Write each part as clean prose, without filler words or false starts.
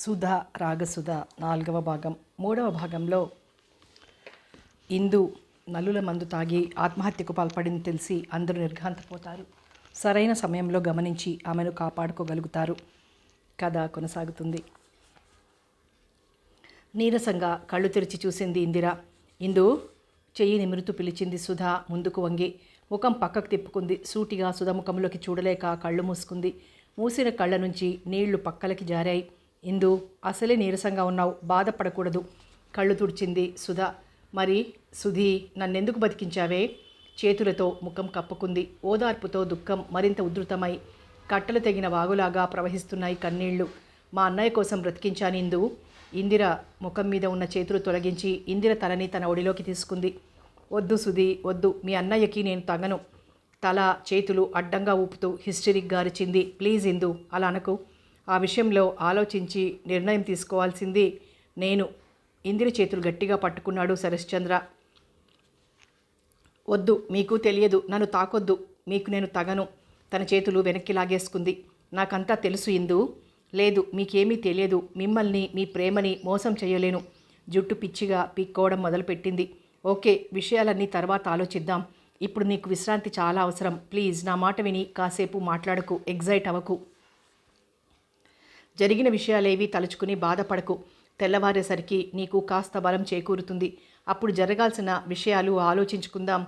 సుధా రాగసుధ 4వ భాగం. 3వ భాగంలో ఇందు నల్లుల మందు తాగి ఆత్మహత్యకు పాల్పడింది తెలిసి అందరూ నిర్ఘాంతపోతారు. సరైన సమయంలో గమనించి ఆమెను కాపాడుకోగలుగుతారు. కథ కొనసాగుతుంది. నీరసంగా కళ్ళు తెరిచి చూసింది ఇందిర. ఇందు చెయ్యి నిమురుతూ పిలిచింది సుధ. ముందుకు వంగి ముఖం పక్కకు తిప్పుకుంది. సూటిగా సుధ ముఖంలోకి చూడలేక కళ్ళు మూసుకుంది. మూసిన కళ్ళ నుంచి నీళ్లు పక్కలకి జారాయి. ఇందు, అసలే నీరసంగా ఉన్నావు, బాధపడకూడదు. కళ్ళు తుడిచింది సుధ. మరి సుధీ, నన్నెందుకు బతికించావే? చేతులతో ముఖం కప్పుకుంది. ఓదార్పుతో దుఃఖం మరింత ఉధృతమై కట్టలు తెగిన వాగులాగా ప్రవహిస్తున్నాయి కన్నీళ్లు. మా అన్నయ్య కోసం బ్రతికించాను ఇందు. ఇందిర ముఖం మీద ఉన్న చేతులు తొలగించి ఇందిర తలని తన ఒడిలోకి తీసుకుంది. వద్దు సుధీ, వద్దు, మీ అన్నయ్యకి నేను తగను. తల చేతులు అడ్డంగా ఊపుతూ హిస్టరిక్గా అరిచింది. ప్లీజ్ ఇందు, అలా అనకు. ఆ విషయంలో ఆలోచించి నిర్ణయం తీసుకోవాల్సింది నేను. ఇందిర చేతులు గట్టిగా పట్టుకున్నాడు శరశ్చంద్ర. వద్దు, మీకు తెలియదు, నన్ను తాకొద్దు, మీకు నేను తగను. తన చేతులు వెనక్కి లాగేసుకుంది. నాకంతా తెలుసు ఇందు. లేదు, మీకేమీ తెలియదు. మిమ్మల్ని, మీ ప్రేమని మోసం చేయలేను. జుట్టు పిచ్చిగా పీక్కోవడం మొదలుపెట్టింది. ఓకే, విషయాలన్నీ తర్వాత ఆలోచిద్దాం. ఇప్పుడు నీకు విశ్రాంతి చాలా అవసరం. ప్లీజ్ నా మాట విని కాసేపు మాట్లాడకు, ఎగ్జైట్ అవ్వకు. జరిగిన విషయాలేవి తలుచుకుని బాధపడకు. తెల్లవారేసరికి నీకు కాస్త బలం చేకూరుతుంది. అప్పుడు జరగాల్సిన విషయాలు ఆలోచించుకుందాం.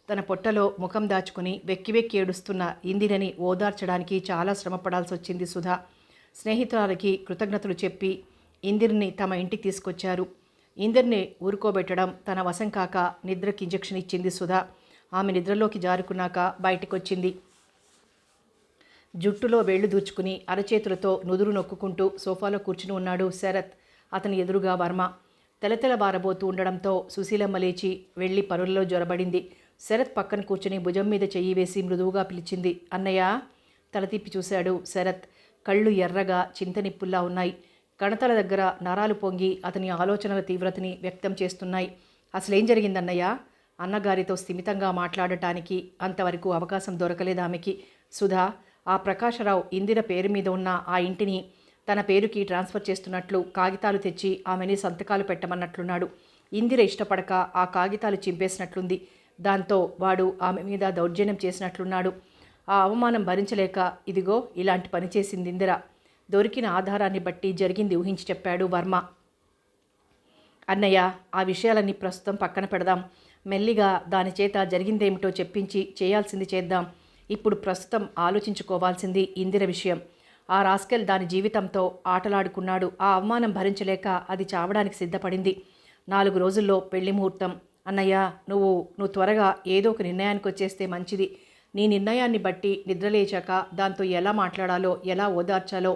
తన పొట్టలో ముఖం దాచుకుని వెక్కి వెక్కి ఏడుస్తున్న ఇందిరని ఓదార్చడానికి చాలా శ్రమపడాల్సి వచ్చింది సుధ. స్నేహితురాలకి కృతజ్ఞతలు చెప్పి ఇందిరిని తమ ఇంటికి తీసుకొచ్చారు. ఇందిరిని ఊరుకోబెట్టడం తన వశం కాక నిద్రకి ఇంజెక్షన్ ఇచ్చింది సుధ. ఆమె నిద్రలోకి జారుకున్నాక బయటకొచ్చింది. జుట్టులో వేళ్లు దూచుకుని అరచేతులతో నుదురు నొక్కుంటూ సోఫాలో కూర్చుని ఉన్నాడు శరత్. అతని ఎదురుగా వర్మ. తెలతెలబారబోతూ ఉండడంతో సుశీలమ్మ లేచి వెళ్ళి పరులలో జొరబడింది. శరత్ పక్కన కూర్చుని భుజం మీద చెయ్యి వేసి మృదువుగా పిలిచింది. అన్నయ్య. తల తిప్పి చూశాడు శరత్. కళ్ళు ఎర్రగా చింతనిప్పుల్లా ఉన్నాయి. కణతల దగ్గర నరాలు పొంగి అతని ఆలోచనల తీవ్రతని వ్యక్తం చేస్తున్నాయి. అసలేం జరిగిందన్నయ్య? అన్నగారితో స్థిమితంగా మాట్లాడటానికి అంతవరకు అవకాశం దొరకలేదు ఆమెకి. సుధా, ఆ ప్రకాశరావు ఇందిర పేరు మీద ఉన్న ఆ ఇంటిని తన పేరుకి ట్రాన్స్ఫర్ చేస్తున్నట్లు కాగితాలు తెచ్చి ఆమెని సంతకాలు పెట్టమన్నట్లున్నాడు. ఇందిర ఇష్టపడక ఆ కాగితాలు చింపేసినట్లుంది. దాంతో వాడు ఆమె మీద దౌర్జన్యం చేసినట్లున్నాడు. ఆ అవమానం భరించలేక ఇదిగో ఇలాంటి పని చేసింది ఇందిర. దొరికిన ఆధారాన్ని బట్టి జరిగింది ఊహించి చెప్పాడు వర్మ. అన్నయ్య, ఆ విషయాలన్నీ ప్రస్తుతం పక్కన పెడదాం. మెల్లిగా దాని చేత జరిగిందేమిటో చెప్పించి చేయాల్సింది చేద్దాం. ఇప్పుడు ప్రస్తుతం ఆలోచించుకోవాల్సింది ఇందిర విషయం. ఆ రాస్కెల్ దాని జీవితంతో ఆటలాడుకున్నాడు. ఆ అవమానం భరించలేక అది చావడానికి సిద్ధపడింది. 4 రోజుల్లో పెళ్లి ముహూర్తం. అన్నయ్య, నువ్వు త్వరగా ఏదో ఒక నిర్ణయానికి వచ్చేస్తే మంచిది. నీ నిర్ణయాన్ని బట్టి నిద్రలేచాక దాంతో ఎలా మాట్లాడాలో, ఎలా ఓదార్చాలో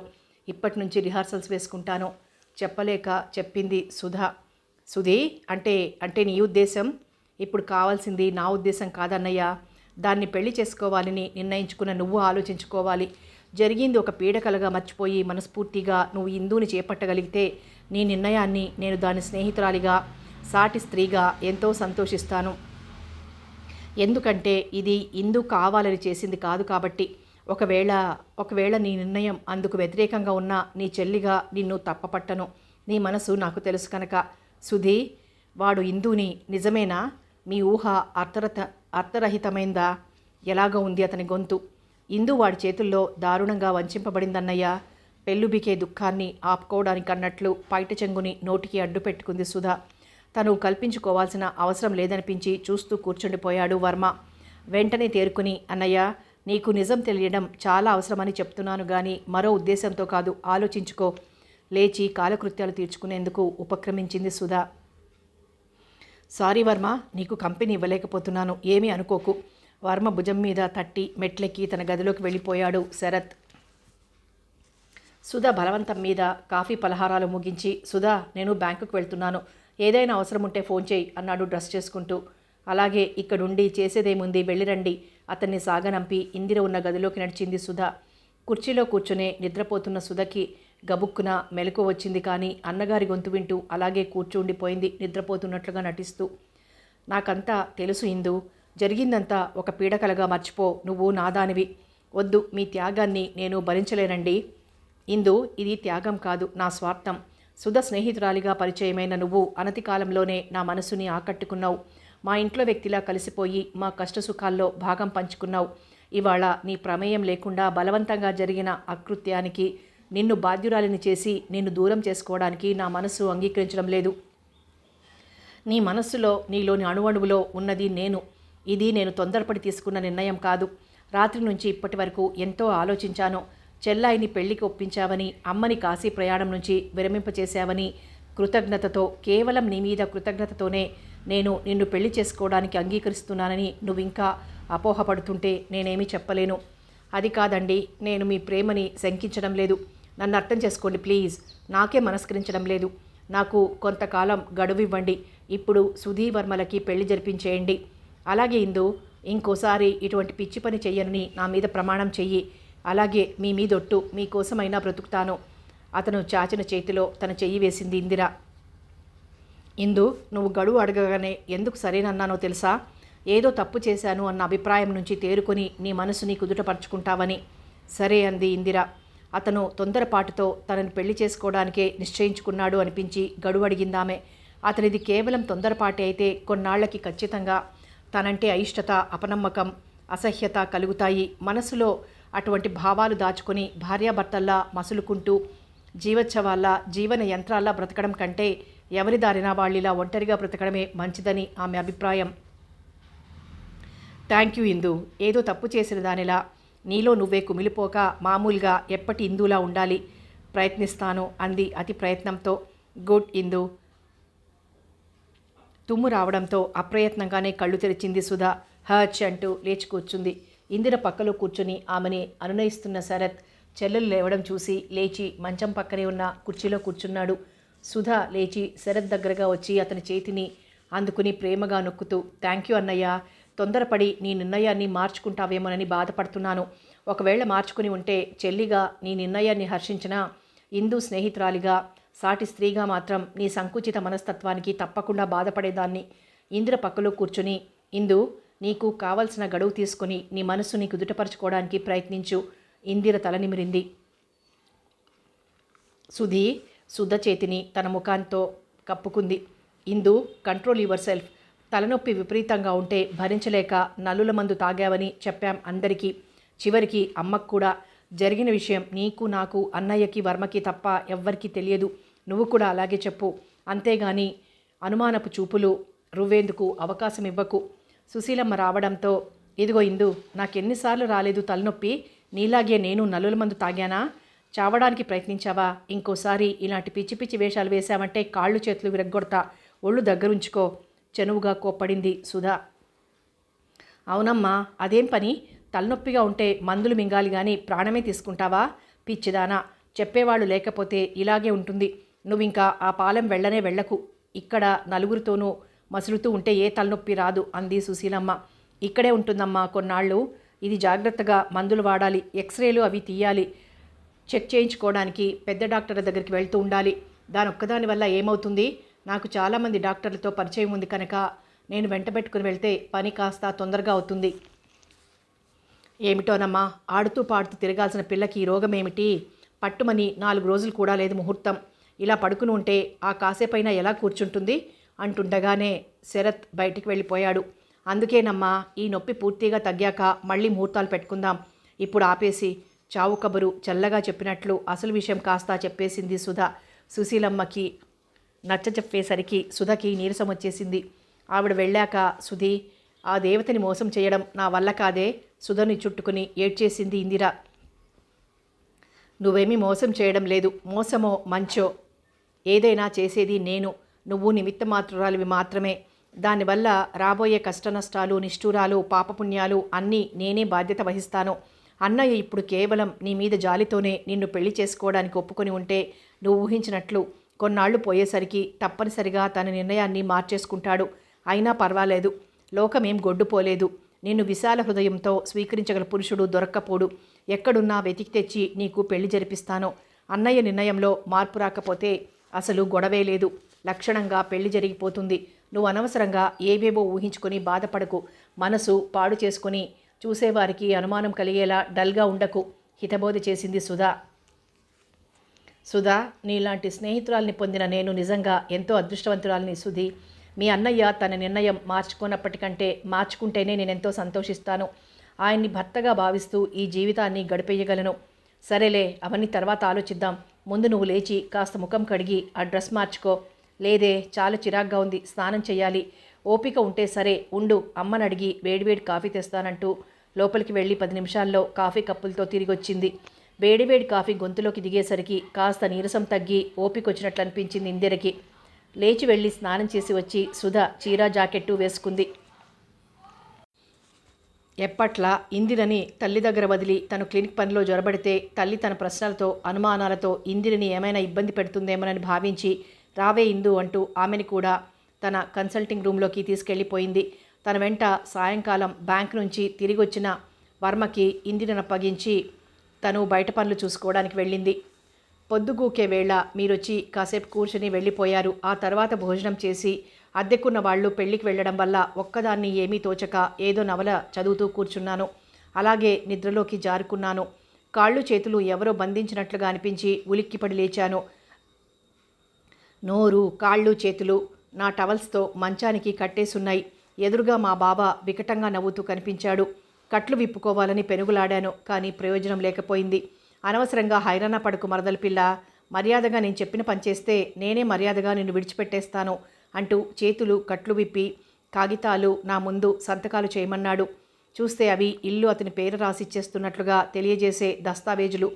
ఇప్పటి నుంచి రిహార్సల్స్ వేసుకుంటాను. చెప్పలేక చెప్పింది సుధా. సుధీ, అంటే నీ ఉద్దేశం? ఇప్పుడు కావాల్సింది నా ఉద్దేశం కాదన్నయ్య. దాన్ని పెళ్లి చేసుకోవాలని నిర్ణయించుకున్న నువ్వు ఆలోచించుకోవాలి. జరిగింది ఒక పీడకలగా మర్చిపోయి మనస్ఫూర్తిగా నువ్వు ఇందుని చేపట్టగలిగితే నీ నిర్ణయాన్ని నేను దాని స్నేహితురాలిగా, సాటి స్త్రీగా ఎంతో సంతోషిస్తాను. ఎందుకంటే ఇది ఇందు కావాలని చేసింది కాదు కాబట్టి. ఒకవేళ నీ నిర్ణయం అందుకు వ్యతిరేకంగా ఉన్నా నీ చెల్లిగా నిన్ను తప్పపట్టను. నీ మనసు నాకు తెలుసు కనుక. సుధీ, వాడు ఇందుని నిజమేనా? మీ ఊహ అర్థరహితమైందా? ఎలాగో ఉంది అతని గొంతు. ఇందు వాడి చేతుల్లో దారుణంగా వంచింపబడిందన్నయ్య. పెళ్ళుబికే దుఃఖాన్ని ఆపుకోవడానికన్నట్లు పైట చెంగుని నోటికి అడ్డు పెట్టుకుంది సుధ. తను కల్పించుకోవాల్సిన అవసరం లేదనిపించి చూస్తూ కూర్చుండిపోయాడు వర్మ. వెంటనే తేరుకుని, అన్నయ్య, నీకు నిజం తెలియడం చాలా అవసరమని చెప్తున్నాను గాని మరో ఉద్దేశంతో కాదు, ఆలోచించుకో. లేచి కాలకృత్యాలు తీర్చుకునేందుకు ఉపక్రమించింది సుధ. సారీ వర్మ, నీకు కంపెనీ ఇవ్వలేకపోతున్నాను, ఏమీ అనుకోకు. వర్మ భుజం మీద తట్టి మెట్లెక్కి తన గదిలోకి వెళ్ళిపోయాడు శరత్. సుధ బలవంతం మీద కాఫీ పలహారాలు ముగించి, సుధా, నేను బ్యాంకుకు వెళ్తున్నాను, ఏదైనా అవసరం ఉంటే ఫోన్ చేయి అన్నాడు డ్రెస్ చేసుకుంటూ. అలాగే, ఇక్కడుండి చేసేదేముంది, వెళ్ళిరండి. అతన్ని సాగనంపి ఇందిర ఉన్న గదిలోకి నడిచింది సుధ. కుర్చీలో కూర్చునే నిద్రపోతున్న సుధకి గబుక్కున మెలకు వచ్చింది. కానీ అన్నగారి గొంతు వింటూ అలాగే కూర్చుండిపోయింది నిద్రపోతున్నట్లుగా నటిస్తూ. నాకంతా తెలుసు ఇందు. జరిగిందంతా ఒక పీడకలగా మర్చిపో. నువ్వు నాదానివి. వద్దు, మీ త్యాగాన్ని నేను భరించలేనండి. ఇందు, ఇది త్యాగం కాదు, నా స్వార్థం. సుధ స్నేహితురాలిగా పరిచయమైన నువ్వు అనతి కాలంలోనే నా మనసుని ఆకట్టుకున్నావు. మా ఇంట్లో వ్యక్తిలా కలిసిపోయి మా కష్టసుఖాల్లో భాగం పంచుకున్నావు. ఇవాళ నీ ప్రమేయం లేకుండా బలవంతంగా జరిగిన అకృత్యానికి నిన్ను బాధ్యురాలిని చేసి నిన్ను దూరం చేసుకోవడానికి నా మనసు అంగీకరించడం లేదు. నీ మనస్సులో, నీలోని అణువణువులో ఉన్నది నేను. ఇది నేను తొందరపడి తీసుకున్న నిర్ణయం కాదు. రాత్రి నుంచి ఇప్పటి వరకు ఎంతో ఆలోచించాను. చెల్లాయిని పెళ్లికి ఒప్పించావని, అమ్మని కాశీ ప్రయాణం నుంచి విరమింపచేశావని కృతజ్ఞతతో, కేవలం నీ మీద కృతజ్ఞతతోనే నేను నిన్ను పెళ్లి చేసుకోవడానికి అంగీకరిస్తున్నానని నువ్వింకా అపోహపడుతుంటే నేనేమీ చెప్పలేను. అది కాదండి, నేను మీ ప్రేమని శంకించడం లేదు. నన్ను అర్థం చేసుకోండి ప్లీజ్. నాకే మనస్కరించడం లేదు. నాకు కొంతకాలం గడువు ఇవ్వండి. ఇప్పుడు సుధీ వర్మలకి పెళ్లి జరిపించేయండి. అలాగే ఇందు, ఇంకోసారి ఇటువంటి పిచ్చి పని చెయ్యనని నా మీద ప్రమాణం చెయ్యి. అలాగే మీ మీదొట్టు, మీకోసమైనా బ్రతుకుతాను. అతను చాచిన చేతిలో తన చెయ్యి వేసింది ఇందిర. ఇందు, నువ్వు గడువు అడగగానే ఎందుకు సరేనన్నానో తెలుసా? ఏదో తప్పు చేశాను అన్న అభిప్రాయం నుంచి తేరుకొని నీ మనసుని కుదుటపరుచుకుంటావని. సరే అంది ఇందిర. అతను తొందరపాటుతో తనని పెళ్లి చేసుకోవడానికే నిశ్చయించుకున్నాడు అనిపించి గడువు అడిగిందామే. అతనిది కేవలం తొందరపాటి అయితే కొన్నాళ్లకి ఖచ్చితంగా తనంటే అయిష్టత, అపనమ్మకం, అసహ్యత కలుగుతాయి. మనసులో అటువంటి భావాలు దాచుకొని భార్యాభర్తల్లా మసులుకుంటూ జీవోత్సవాల్లా, జీవన యంత్రాల్లా బ్రతకడం కంటే ఎవరి దారినా వాళ్ళిలా ఒంటరిగా బ్రతకడమే మంచిదని ఆమె అభిప్రాయం. థ్యాంక్ యూ ఇందు. ఏదో తప్పు చేసిన దానిలా నీలో నువ్వే కుమిలిపోక మామూలుగా ఎప్పటి ఇందులా ఉండాలి. ప్రయత్నిస్తాను అంది అతి ప్రయత్నంతో. గుడ్ ఇందు. తుమ్ము రావడంతో అప్రయత్నంగానే కళ్ళు తెరిచింది సుధ. హచ్ అంటూ లేచి కూర్చుంది. ఇందిర పక్కలో కూర్చుని ఆమెని అనునయిస్తున్న శరత్ చెల్లెలు లేవడం చూసి లేచి మంచం పక్కనే ఉన్న కుర్చీలో కూర్చున్నాడు. సుధ లేచి శరత్ దగ్గరగా వచ్చి అతని చేతిని అందుకుని ప్రేమగా నొక్కుతూ, థ్యాంక్ యూ అన్నయ్య. తొందరపడి నీ నిర్ణయాన్ని మార్చుకుంటావేమోనని బాధపడుతున్నాను. ఒకవేళ మార్చుకుని ఉంటే చెల్లిగా నీ నిర్ణయాన్ని హర్షించినా, ఇందు స్నేహితురాలిగా, సాటి స్త్రీగా మాత్రం నీ సంకుచిత మనస్తత్వానికి తప్పకుండా బాధపడేదాన్ని. ఇందిర పక్కలో కూర్చుని, ఇందు, నీకు కావలసిన గడువు తీసుకుని నీ మనస్సుని కుదుటపరచుకోవడానికి ప్రయత్నించు. ఇందిర తల నిమిరింది. సుధ చేతిని తన ముఖాంతో కప్పుకుంది. ఇందు, కంట్రోల్ యువర్ సెల్ఫ్. తలనొప్పి విపరీతంగా ఉంటే భరించలేక నల్లుల మందు తాగావని చెప్పాం అందరికీ. చివరికి అమ్మకు కూడా. జరిగిన విషయం నీకు, నాకు, అన్నయ్యకి, వర్మకి తప్ప ఎవ్వరికీ తెలియదు. నువ్వు కూడా అలాగే చెప్పు. అంతేగాని అనుమానపు చూపులు రువ్వేందుకు అవకాశం ఇవ్వకు. సుశీలమ్మ రావడంతో, ఇదిగో ఇందు, నాకెన్నిసార్లు రాలేదు తలనొప్పి? నీలాగే నేను నల్లుల మందు తాగానా? చావడానికి ప్రయత్నించావా? ఇంకోసారి ఇలాంటి పిచ్చి పిచ్చి వేషాలు వేశావంటే కాళ్ళు చేతులు విరగ్గొడతా. ఒళ్ళు దగ్గరుంచుకో. చనువుగా కోప్పడింది సుధా. అవునమ్మా, అదేం పని? తలనొప్పిగా ఉంటే మందులు మింగాలి కానీ ప్రాణమే తీసుకుంటావా? పిచ్చిదానా, చెప్పేవాళ్ళు లేకపోతే ఇలాగే ఉంటుంది. నువ్వింకా ఆ పాలెం వెళ్ళనే వెళ్ళకు. ఇక్కడ నలుగురితోనూ మసులుతూ ఉంటే ఏ తలనొప్పి రాదు అంది సుశీలమ్మ. ఇక్కడే ఉంటుందమ్మా కొన్నాళ్ళు. ఇది జాగ్రత్తగా మందులు వాడాలి. ఎక్స్రేలు అవి తీయాలి. చెక్ చేయించుకోవడానికి పెద్ద డాక్టర్ల దగ్గరికి వెళ్తూ ఉండాలి. దానొక్కదాని వల్ల ఏమవుతుంది? నాకు చాలామంది డాక్టర్లతో పరిచయం ఉంది కనుక నేను వెంటబెట్టుకుని వెళ్తే పని కాస్త తొందరగా అవుతుంది. ఏమిటోనమ్మా, ఆడుతూ పాడుతూ తిరగాల్సిన పిల్లకి ఈ రోగం ఏమిటి? పట్టుమని 4 రోజులు కూడా లేదు ముహూర్తం. ఇలా పడుకుని ఉంటే ఆ కాసేపైనా ఎలా కూర్చుంటుంది? అంటుండగానే శరత్ బయటికి వెళ్ళిపోయాడు. అందుకేనమ్మా, ఈ నొప్పి పూర్తిగా తగ్గాక మళ్ళీ ముహూర్తాలు పెట్టుకుందాం. ఇప్పుడు ఆపేసి చావు కబురు చల్లగా చెప్పినట్లు అసలు విషయం కాస్త చెప్పేసింది సుధ. సుశీలమ్మకి నచ్చచెప్పేసరికి సుధకి నీరసం వచ్చేసింది. ఆవిడ వెళ్ళాక, సుధీ, ఆ దేవతని మోసం చేయడం నా వల్ల కాదే. సుధని చుట్టుకుని ఏడ్చేసింది ఇందిర. నువ్వేమీ మోసం చేయడం లేదు. మోసమో మంచో ఏదైనా చేసేది నేను. నువ్వు నిమిత్త మాత్రురాలివి మాత్రమే. దానివల్ల రాబోయే కష్టనష్టాలు, నిష్ఠూరాలు, పాపపుణ్యాలు అన్నీ నేనే బాధ్యత వహిస్తాను. అన్నయ్య ఇప్పుడు కేవలం నీ మీద జాలితోనే నిన్ను పెళ్లి చేసుకోవడానికి ఒప్పుకొని ఉంటే నువ్వు ఊహించినట్లు కొన్నాళ్లు పోయేసరికి తప్పనిసరిగా తన నిర్ణయాన్ని మార్చేసుకుంటాడు. అయినా పర్వాలేదు, లోకమేం గొడ్డుపోలేదు. నిన్ను విశాల హృదయంతో స్వీకరించగల పురుషుడు దొరక్కపోడు. ఎక్కడున్నా వెతికి తెచ్చి నీకు పెళ్లి జరిపిస్తాను. అన్నయ్య నిర్ణయంలో మార్పు రాకపోతే అసలు గొడవే లేదు. లక్షణంగా పెళ్లి జరిగిపోతుంది. నువ్వు అనవసరంగా ఏవేవో ఊహించుకొని బాధపడకు. మనసు పాడు చేసుకుని చూసేవారికి అనుమానం కలిగేలా డల్గా ఉండకు హితబోధ చేసింది సుధా. సుధా, నీలాంటి స్నేహితురాల్ని పొందిన నేను నిజంగా ఎంతో అదృష్టవంతురాలిని సుధి. మీ అన్నయ్య తన నిర్ణయం మార్చుకుంటేనే నేనెంతో సంతోషిస్తాను. ఆయన్ని భర్తగా భావిస్తూ ఈ జీవితాన్ని గడిపేయగలను. సరేలే, అవన్నీ తర్వాత ఆలోచిద్దాం. ముందు నువ్వు లేచి కాస్త ముఖం కడిగి ఆ డ్రెస్ మార్చుకో. లేదే, చాలా చిరాగ్గా ఉంది, స్నానం చెయ్యాలి. ఓపిక ఉంటే సరే ఉండు, అమ్మని అడిగి వేడివేడి కాఫీ తెస్తానంటూ లోపలికి వెళ్ళి 10 నిమిషాల్లో కాఫీ కప్పులతో తిరిగొచ్చింది. వేడివేడి కాఫీ గొంతులోకి దిగేసరికి కాస్త నీరసం తగ్గి ఓపికొచ్చినట్లు అనిపించింది ఇందిరకి. లేచి వెళ్ళి స్నానం చేసి వచ్చి సుధ చీర జాకెట్టు వేసుకుంది. ఎప్పట్లా ఇందిరని తల్లి దగ్గర వదిలి తను క్లినిక్ పనిలో జొరబడితే తల్లి తన ప్రశ్నలతో అనుమానాలతో ఇందిరని ఏమైనా ఇబ్బంది పెడుతుందేమోనని భావించి రావే ఇందు అంటూ ఆమెని కూడా తన కన్సల్టింగ్ రూమ్లోకి తీసుకెళ్ళిపోయింది. తన వెంట సాయంకాలం బ్యాంక్ నుంచి తిరిగి వచ్చిన వర్మకి ఇందిరను అప్పగించి తను బయట పనులు చూసుకోవడానికి వెళ్ళింది. పొద్దుగూకే వేళ మీరొచ్చి కాసేపు కూర్చుని వెళ్ళిపోయారు. ఆ తర్వాత భోజనం చేసి అద్దెకున్న వాళ్ళు పెళ్లికి వెళ్ళడం వల్ల ఒక్కదాన్ని ఏమీ తోచక ఏదో నవల చదువుతూ కూర్చున్నాను. అలాగే నిద్రలోకి జారుకున్నాను. కాళ్ళు చేతులు ఎవరో బంధించినట్లుగా అనిపించి ఉలిక్కిపడి లేచాను. నోరు, కాళ్ళు, చేతులు నా టవల్స్తో మంచానికి కట్టేసున్నాయి. ఎదురుగా మా బావ వికటంగా నవ్వుతూ కనిపించాడు. కట్లు విప్పుకోవాలని పెనుగులాడాను, కానీ ప్రయోజనం లేకపోయింది. అనవసరంగా హైరాణ పడుకు మరదల పిల్ల. మర్యాదగా నేను చెప్పిన పని చేస్తే నేనే మర్యాదగా నిన్ను విడిచిపెట్టేస్తాను అంటూ చేతులు కట్లు విప్పి కాగితాలు నా ముందు సంతకాలు చేయమన్నాడు. చూస్తే అవి ఇల్లు అతని పేరు రాసిచ్చేస్తున్నట్లుగా తెలియజేసే దస్తావేజులు.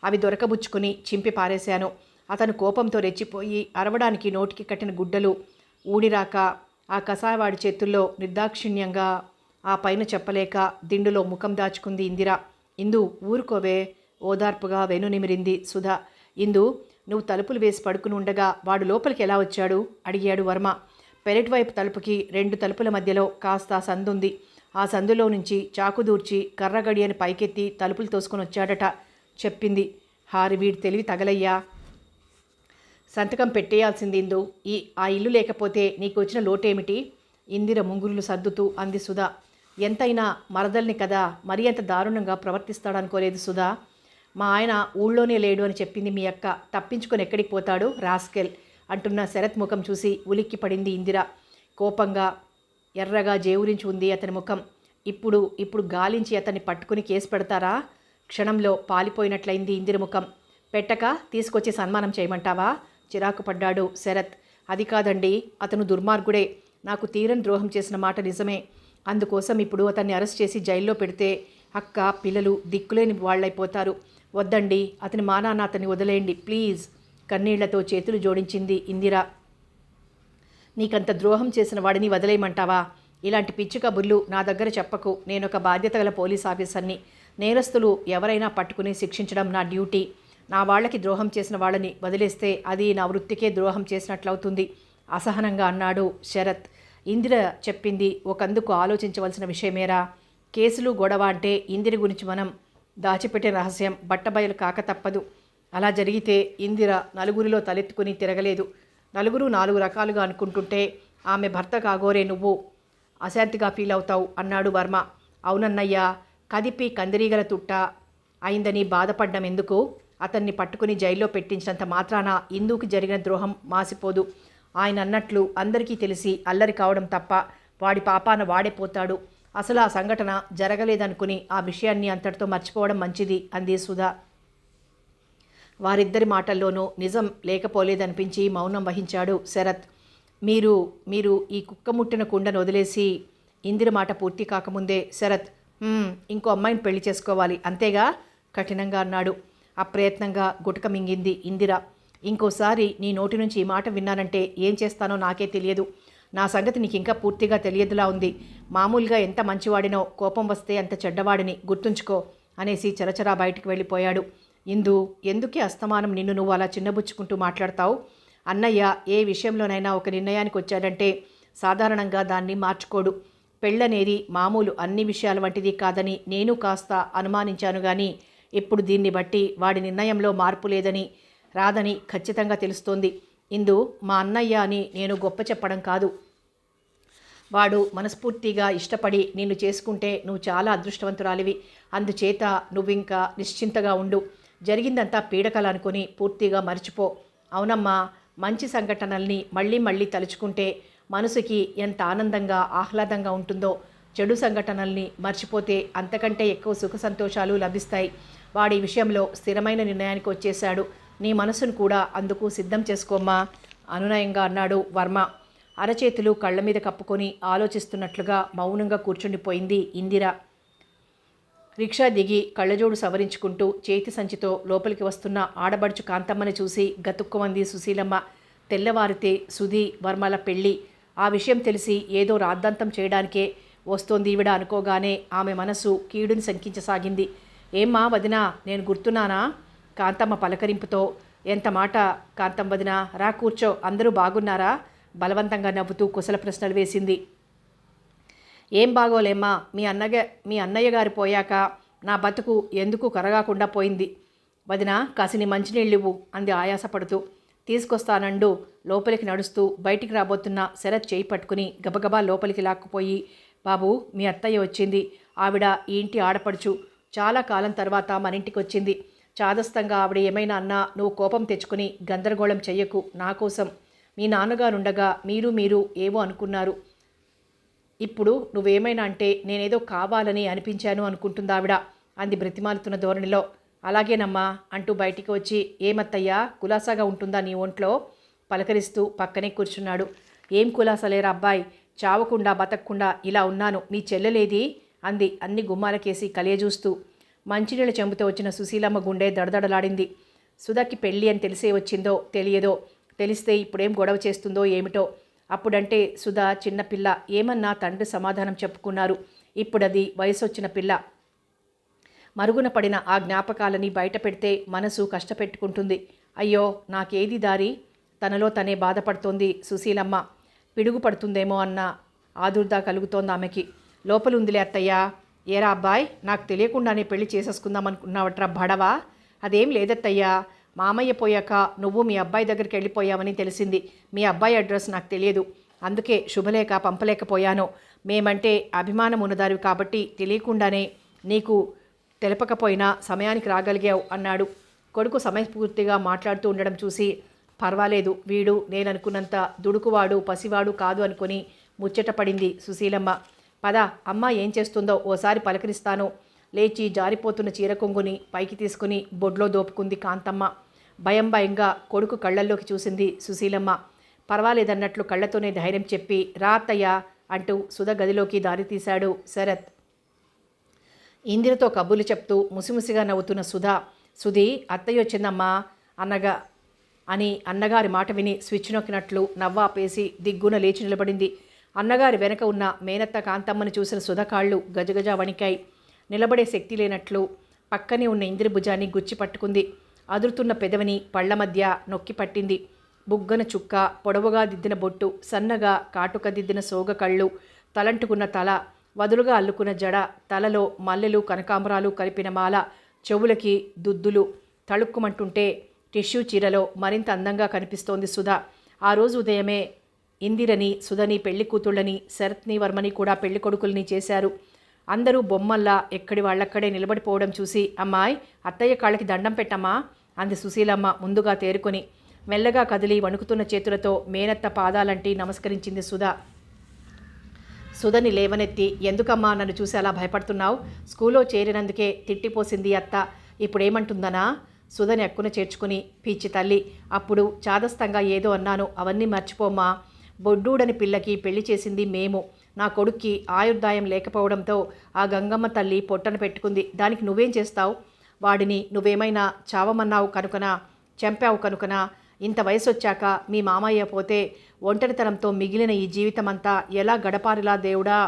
అవి దొరకబుచ్చుకుని చింపి పారేశాను. అతను కోపంతో రెచ్చిపోయి అరవడానికి నోటికి కట్టిన గుడ్డలు ఊడిరాక ఆ కసాయవాడి చేతుల్లో నిర్దాక్షిణ్యంగా ఆ పైన చెప్పలేక దిండులో ముఖం దాచుకుంది ఇందిర. ఇందు, ఊరుకోవే, ఓదార్పుగా వెనునిమిరింది సుధ. ఇందు, నువ్వు తలుపులు వేసి పడుకుని ఉండగా వాడు లోపలికి ఎలా వచ్చాడు అడిగాడు వర్మ. పెరటి వైపు తలుపుకి 2 తలుపుల మధ్యలో కాస్త సందుంది. ఆ సందులో నుంచి చాకు దూర్చి కర్రగడియని పైకెత్తి తలుపులు తోసుకొని వచ్చాడట చెప్పింది. హారి, వీడి తెలివి తగలయ్యా. సంతకం పెట్టేయాల్సింది ఇందు. ఆ ఇల్లు లేకపోతే నీకు వచ్చిన లోటేమిటి? ఇందిర ముంగురులు సర్దుతూ అంది సుధా. ఎంతైనా మరదల్ని కదా, మరీ అంత దారుణంగా ప్రవర్తిస్తాడనుకోలేదు సుధా. మా ఆయన ఊళ్ళోనే లేడు అని చెప్పింది మీ అక్క. తప్పించుకొని ఎక్కడికి పోతాడు రాస్కెల్ అంటున్న శరత్ ముఖం చూసి ఉలిక్కి పడింది ఇందిర. కోపంగా ఎర్రగా జేవురించి ఉంది అతని ముఖం. ఇప్పుడు గాలించి అతన్ని పట్టుకుని కేసు పెడతారా? క్షణంలో పాలిపోయినట్లయింది ఇందిర ముఖం. పెట్టక తీసుకొచ్చి సన్మానం చేయమంటావా? చిరాకు పడ్డాడు శరత్. అది కాదండి, అతను దుర్మార్గుడే. నాకు తీరని ద్రోహం చేసిన మాట నిజమే. అందుకోసం ఇప్పుడు అతన్ని అరెస్ట్ చేసి జైల్లో పెడితే అక్క, పిల్లలు దిక్కులేని వాళ్ళైపోతారు. వద్దండి, అతని మానాన్న అతన్ని వదిలేయండి ప్లీజ్. కన్నీళ్లతో చేతులు జోడించింది ఇందిర. నీకంత ద్రోహం చేసిన వాడిని వదిలేయమంటావా? ఇలాంటి పిచ్చి కబుర్లు నా దగ్గర చెప్పకు. నేనొక బాధ్యత గల పోలీస్ ఆఫీసర్ని. నేరస్తులు ఎవరైనా పట్టుకుని శిక్షించడం నా డ్యూటీ. నా వాళ్ళకి ద్రోహం చేసిన వాళ్ళని వదిలేస్తే అది నా వృత్తికే ద్రోహం చేసినట్లవుతుంది అసహనంగా అన్నాడు శరత్. ఇందిర చెప్పింది ఒకందుకు ఆలోచించవలసిన విషయమేరా. కేసులు గొడవ అంటే ఇందిర గురించి మనం దాచిపెట్టే రహస్యం బట్టబయలు కాక తప్పదు. అలా జరిగితే ఇందిర నలుగురిలో తలెత్తుకుని తిరగలేదు. నలుగురు 4 రకాలుగా అనుకుంటుంటే ఆమె భర్త కాగోరే నువ్వు అశాంతిగా ఫీల్ అవుతావు అన్నాడు వర్మ. అవునన్నయ్యా, కదిపి కందిరీగల తుట్ట అయిందని బాధపడ్డం ఎందుకు? అతన్ని పట్టుకుని జైల్లో పెట్టించినంత మాత్రాన ఇందుకు జరిగిన ద్రోహం మాసిపోదు. ఆయన అన్నట్లు అందరికీ తెలిసి అల్లరి కావడం తప్ప వాడి పాపాన వాడే పోతాడు. అసలు ఆ సంఘటన జరగలేదనుకుని ఆ విషయాన్ని అంతటితో మర్చిపోవడం మంచిది అంది సుధా. వారిద్దరి మాటల్లోనూ నిజం లేకపోలేదనిపించి మౌనం వహించాడు శరత్. మీరు ఈ కుక్కముట్టిన కుండను వదిలేసి ఇందిర మాట పూర్తి కాకముందే శరత్, ఇంకో అమ్మాయిని పెళ్లి చేసుకోవాలి అంతేగా కఠినంగా అన్నాడు. అప్రయత్నంగా గుటక మింగింది ఇందిర. ఇంకోసారి నీ నోటి నుంచి ఈ మాట విన్నానంటే ఏం చేస్తానో నాకే తెలియదు. నా సంగతి నీకు ఇంకా పూర్తిగా తెలియదులా ఉంది. మామూలుగా ఎంత మంచివాడినో కోపం వస్తే అంత చెడ్డవాడిని గుర్తుంచుకో అనేసి చరచరా బయటికి వెళ్ళిపోయాడు. ఇందు, ఎందుకే అస్తమానం నిన్ను నువ్వు అలా చిన్నబుచ్చుకుంటూ మాట్లాడతావు? అన్నయ్య ఏ విషయంలోనైనా ఒక నిర్ణయానికి వచ్చాడంటే సాధారణంగా దాన్ని మార్చుకోడు. పెళ్ళనేది మామూలు అన్ని విషయాల వంటిది కాదని నేను కాస్త అనుమానించాను. కానీ ఇప్పుడు దీన్ని బట్టి వాడి నిర్ణయంలో మార్పు రాదని ఖచ్చితంగా తెలుస్తోంది. ఇందు, మా అన్నయ్య అని నేను గొప్ప చెప్పడం కాదు. వాడు మనస్ఫూర్తిగా ఇష్టపడి నిన్ను చేసుకుంటే నువ్వు చాలా అదృష్టవంతురాలివి. అందుచేత నువ్వింకా నిశ్చింతగా ఉండు. జరిగిందంతా పీడకల అనుకుని పూర్తిగా మర్చిపో. అవునమ్మా, మంచి సంఘటనల్ని మళ్ళీ మళ్ళీ తలుచుకుంటే మనసుకి ఎంత ఆనందంగా ఆహ్లాదంగా ఉంటుందో, చెడు సంఘటనల్ని మర్చిపోతే అంతకంటే ఎక్కువ సుఖ సంతోషాలు లభిస్తాయి. వాడి విషయంలో స్థిరమైన నిర్ణయానికి వచ్చేశాడు. నీ మనసును కూడా అందుకు సిద్ధం చేసుకోమ్మా అనునయంగా అన్నాడు వర్మ. అరచేతులు కళ్ళ మీద కప్పుకొని ఆలోచిస్తున్నట్లుగా మౌనంగా కూర్చుండిపోయింది ఇందిర. రిక్షా దిగి కళ్ళజోడు సవరించుకుంటూ చేతి సంచితో లోపలికి వస్తున్న ఆడబడుచు కాంతమ్మని చూసి గతుక్కుమంది సుశీలమ్మ. తెల్లవారితే సుధీ వర్మల పెళ్ళి. ఆ విషయం తెలిసి ఏదో రాద్ధాంతం చేయడానికే వస్తోంది ఈవిడ అనుకోగానే ఆమె మనసు కీడుని శంకించసాగింది. ఏమ్మా వదినా, నేను గుర్తున్నానా? కాంతమ్మ పలకరింపుతో. ఎంత మాట కాంతం వదినా, రా కూర్చో, అందరూ బాగున్నారా? బలవంతంగా నవ్వుతూ కుశల ప్రశ్నలు వేసింది. ఏం బాగోలేమ్మా, మీ అన్నయ్య గారు పోయాక నా బతుకు ఎందుకు కరగాకుండా పోయింది. వదినా, కాసిని మంచినీళ్ళివ్వు అంది ఆయాసపడుతూ. తీసుకొస్తానండు లోపలికి నడుస్తూ బయటికి రాబోతున్న శరత్ చేయి పట్టుకుని గబగబా లోపలికి లాక్కుపోయి, బాబు, మీ అత్తయ్య వచ్చింది. ఆవిడ ఈ ఇంటి ఆడపడుచు. చాలా కాలం తర్వాత మన ఇంటికి వచ్చింది. చాదస్తంగా ఆవిడ ఏమైనా అన్నా నువ్వు కోపం తెచ్చుకుని గందరగోళం చెయ్యకు. నా కోసం. మీ నాన్నగారుండగా మీరు ఏవో అనుకున్నారు. ఇప్పుడు నువ్వేమైనా అంటే నేనేదో కావాలని అనిపించాను అనుకుంటుందావిడ అంది బ్రతిమాలుతున్న ధోరణిలో. అలాగేనమ్మా అంటూ బయటికి వచ్చి, ఏమత్తయ్యా, కులాసాగా ఉంటుందా నీ ఒంట్లో? పలకరిస్తూ పక్కనే కూర్చున్నాడు. ఏం కులాసలేరా అబ్బాయి, చావకుండా బతకకుండా ఇలా ఉన్నాను. మీ చెల్లెలేది అంది అన్ని గుమ్మాలకేసి కలియజూస్తూ. మంచినీళ్ళ చెంబుతో వచ్చిన సుశీలమ్మ గుండె దడదడలాడింది. సుధాకి పెళ్ళి అని తెలిసే వచ్చిందో తెలియదో, తెలిస్తే ఇప్పుడేం గొడవ చేస్తుందో ఏమిటో. అప్పుడంటే సుధా చిన్నపిల్ల, ఏమన్నా తండ్రి సమాధానం చెప్పుకున్నారు. ఇప్పుడది వయసొచ్చిన పిల్ల. మరుగున పడిన ఆ జ్ఞాపకాలని బయట పెడితే మనసు కష్టపెట్టుకుంటుంది. అయ్యో, నాకేది దారి? తనలో తనే బాధపడుతోంది సుశీలమ్మ. పిడుగు పడుతుందేమో అన్న ఆదుర్దా కలుగుతోంది ఆమెకి. లోపలుందిలే అత్తయ్యా. ఏరా అబ్బాయ్, నాకు తెలియకుండానే పెళ్లి చేసేసుకుందామనుకున్నావట్రా బడవా? అదేం లేదత్తయ్యా, మామయ్య పోయాక నువ్వు మీ అబ్బాయి దగ్గరికి వెళ్ళిపోయావని తెలిసింది. మీ అబ్బాయి అడ్రస్ నాకు తెలియదు, అందుకే శుభలేఖ పంపలేకపోయాను. మేమంటే అభిమానం ఉన్నదారివి కాబట్టి తెలియకుండానే నీకు తెలపకపోయినా సమయానికి రాగలిగావు అన్నాడు. కొడుకు సమయస్ఫూర్తిగా మాట్లాడుతూ ఉండడం చూసి, పర్వాలేదు, వీడు నేననుకున్నంత దుడుకువాడు పసివాడు కాదు అనుకుని ముచ్చటపడింది సుశీలమ్మ. పద, అమ్మ ఏం చేస్తుందో ఓసారి పలకరిస్తాను. లేచి జారిపోతున్న చీర కొంగుని పైకి తీసుకుని బొడ్లో దోపుకుంది కాంతమ్మ. భయంగా కొడుకు కళ్ళల్లోకి చూసింది సుశీలమ్మ. పర్వాలేదన్నట్లు కళ్ళతోనే ధైర్యం చెప్పి, రా అత్తయ్య అంటూ సుధ గదిలోకి దారి తీశాడు శరత్. ఇందిరతో కబుర్లు చెప్తూ ముసిముసిగా నవ్వుతున్న సుధీ, అత్తయ్య వచ్చిందమ్మా అని అన్నగారి మాట విని స్విచ్ నొక్కినట్లు నవ్వాపేసి దిగ్గున లేచి నిలబడింది. అన్నగారి వెనక ఉన్న మేనత్త కాంతమ్మని చూసిన సుధ కాళ్ళు గజగజ వణికాయి. నిలబడే శక్తి లేనట్లు పక్కనే ఉన్న ఇందిరి భుజాన్ని గుచ్చి పట్టుకుంది. అదురుతున్న పెదవిని పళ్ల మధ్య నొక్కి పట్టింది. బుగ్గన చుక్క, పొడవుగా దిద్దిన బొట్టు, సన్నగా కాటుక దిద్దిన సోగ కళ్ళు, తలంటుకున్న తల, వదులుగా అల్లుకున్న జడ, తలలో మల్లెలు కనకాంబరాలు కలిపిన మాల, చెవులకి దుద్దులు తళుక్కుమంటుంటే టిష్యూ చీరలో మరింత అందంగా కనిపిస్తోంది సుధ. ఆ రోజు ఉదయమే ఇందిరని, సుధని పెళ్లి కూతుళ్ళని, శరత్ని, వర్మని కూడా పెళ్లి కొడుకుల్ని చేశారు. అందరూ బొమ్మల్లా ఎక్కడి వాళ్ళక్కడే నిలబడిపోవడం చూసి, అమ్మాయి, అత్తయ్య కాళ్ళకి దండం పెట్టమ్మా అంది సుశీలమ్మ ముందుగా తేరుకొని. మెల్లగా కదిలి వణుకుతున్న చేతులతో మేనత్త పాదాలంటి నమస్కరించింది సుధ. సుధని లేవనెత్తి, ఎందుకమ్మా నన్ను చూసి అలా భయపడుతున్నావు? స్కూల్లో చేరినందుకే తిట్టిపోసింది అత్త, ఇప్పుడేమంటుందనా? సుధని అక్కున చేర్చుకుని, పిచ్చి తల్లి, అప్పుడు చాదస్తంగా ఏదో అన్నాను, అవన్నీ మర్చిపోమ్మా. బొడ్డూడని పిల్లకి పెళ్లి చేసింది మేము. నా కొడుక్కి ఆయుర్దాయం లేకపోవడంతో ఆ గంగమ్మ తల్లి పొట్టన పెట్టుకుంది. దానికి నువ్వేం చేస్తావు? వాడిని నువ్వేమైనా చావమన్నావు కనుకనా, చంపావు కనుకనా? ఇంత వయసు వచ్చాక మీ మామయ్య పోతే ఒంటరితనంతో మిగిలిన ఈ జీవితమంతా ఎలా గడపారిలా దేవుడా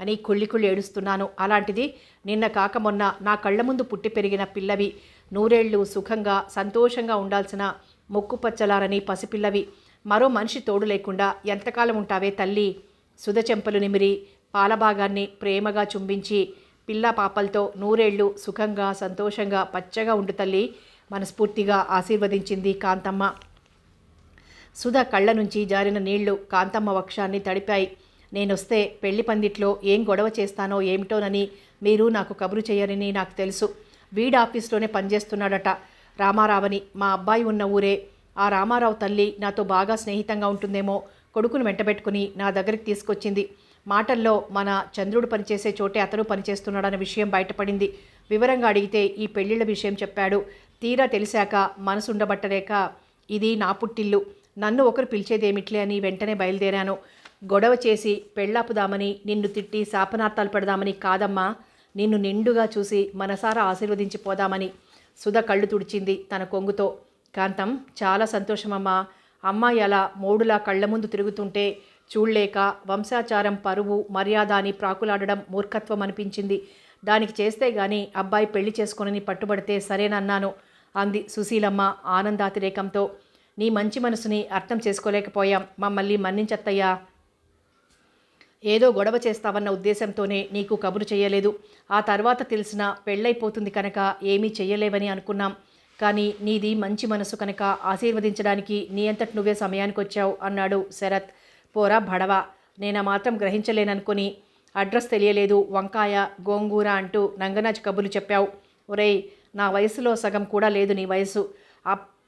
అని కుళ్ళి ఏడుస్తున్నాను. అలాంటిది నిన్న కాక మొన్న నా కళ్ళ ముందు పుట్టి పెరిగిన పిల్లవి, నూరేళ్లు సుఖంగా సంతోషంగా ఉండాల్సిన మొక్కుపచ్చలారని పసిపిల్లవి, మరో మనిషి తోడు లేకుండా ఎంతకాలం ఉంటావే తల్లి? సుధ చెంపలు నిమిరి పాలభాగాన్ని ప్రేమగా చుంబించి, పిల్ల పాపలతో నూరేళ్లు సుఖంగా సంతోషంగా పచ్చగా ఉండు తల్లి మనస్ఫూర్తిగా ఆశీర్వదించింది కాంతమ్మ. సుధ కళ్ళ నుంచి జారిన నీళ్లు కాంతమ్మ వక్షాన్ని తడిపాయి. నేనొస్తే పెళ్లి పందిట్లో ఏం గొడవ చేస్తానో ఏమిటోనని మీరు నాకు కబురు చేయరని నాకు తెలుసు. వీడ్ ఆఫీస్లోనే పనిచేస్తున్నాడట. రామారావని. మా అబ్బాయి ఉన్న ఊరే. ఆ రామారావు తల్లి నాతో బాగా స్నేహితంగా ఉంటుందేమో. కొడుకును వెంటబెట్టుకుని నా దగ్గరికి తీసుకొచ్చింది. మాటల్లో మన చంద్రుడు పనిచేసే చోటే అతను పనిచేస్తున్నాడన్న విషయం బయటపడింది. వివరంగా అడిగితే ఈ పెళ్లిళ్ల విషయం చెప్పాడు. తీరా తెలిసాక మనసుండబట్టలేక ఇది నా పుట్టిల్లు, నన్ను ఒకరు పిలిచేదేమిట్లే అని వెంటనే బయలుదేరాను. గొడవ చేసి పెళ్ళాపుదామని, నిన్ను తిట్టి శాపనార్థాలు పెడదామని కాదమ్మా, నిన్ను నిండుగా చూసి మనసారా ఆశీర్వదించిపోదామని. సుధ కళ్ళు తుడిచింది తన కొంగుతో. కాంతం, చాలా సంతోషమమ్మా. అమ్మాయి అలా మోడులా కళ్ళ ముందు తిరుగుతుంటే చూడలేక వంశాచారం, పరువు, మర్యాద అని ప్రాకులాడడం మూర్ఖత్వం అనిపించింది. దానికి చేస్తే గాని అబ్బాయి పెళ్లి చేసుకొనని పట్టుబడితే సరేనన్నాను అంది సుశీలమ్మ ఆనందాతిరేకంతో. నీ మంచి మనసుని అర్థం చేసుకోలేకపోయాం. మమ్మల్ని మన్నించత్తయ్యా. ఏదో గొడవ చేస్తావన్న ఉద్దేశంతోనే నీకు కబురు చేయలేదు. ఆ తర్వాత తెలిసిన పెళ్ళైపోతుంది కనుక ఏమీ చెయ్యలేవని అనుకున్నాం. కానీ నీది మంచి మనసు కనుక ఆశీర్వదించడానికి నీ అంతటి నువ్వే సమయానికి వచ్చావు అన్నాడు శరత్. పోరా భడవా, నేనా మాత్రం గ్రహించలేననుకుని అడ్రస్ తెలియలేదు, వంకాయ గోంగూర అంటూ నంగనాచి కబుర్లు చెప్పావు. ఒరేయ్, నా వయసులో సగం కూడా లేదు నీ వయసు.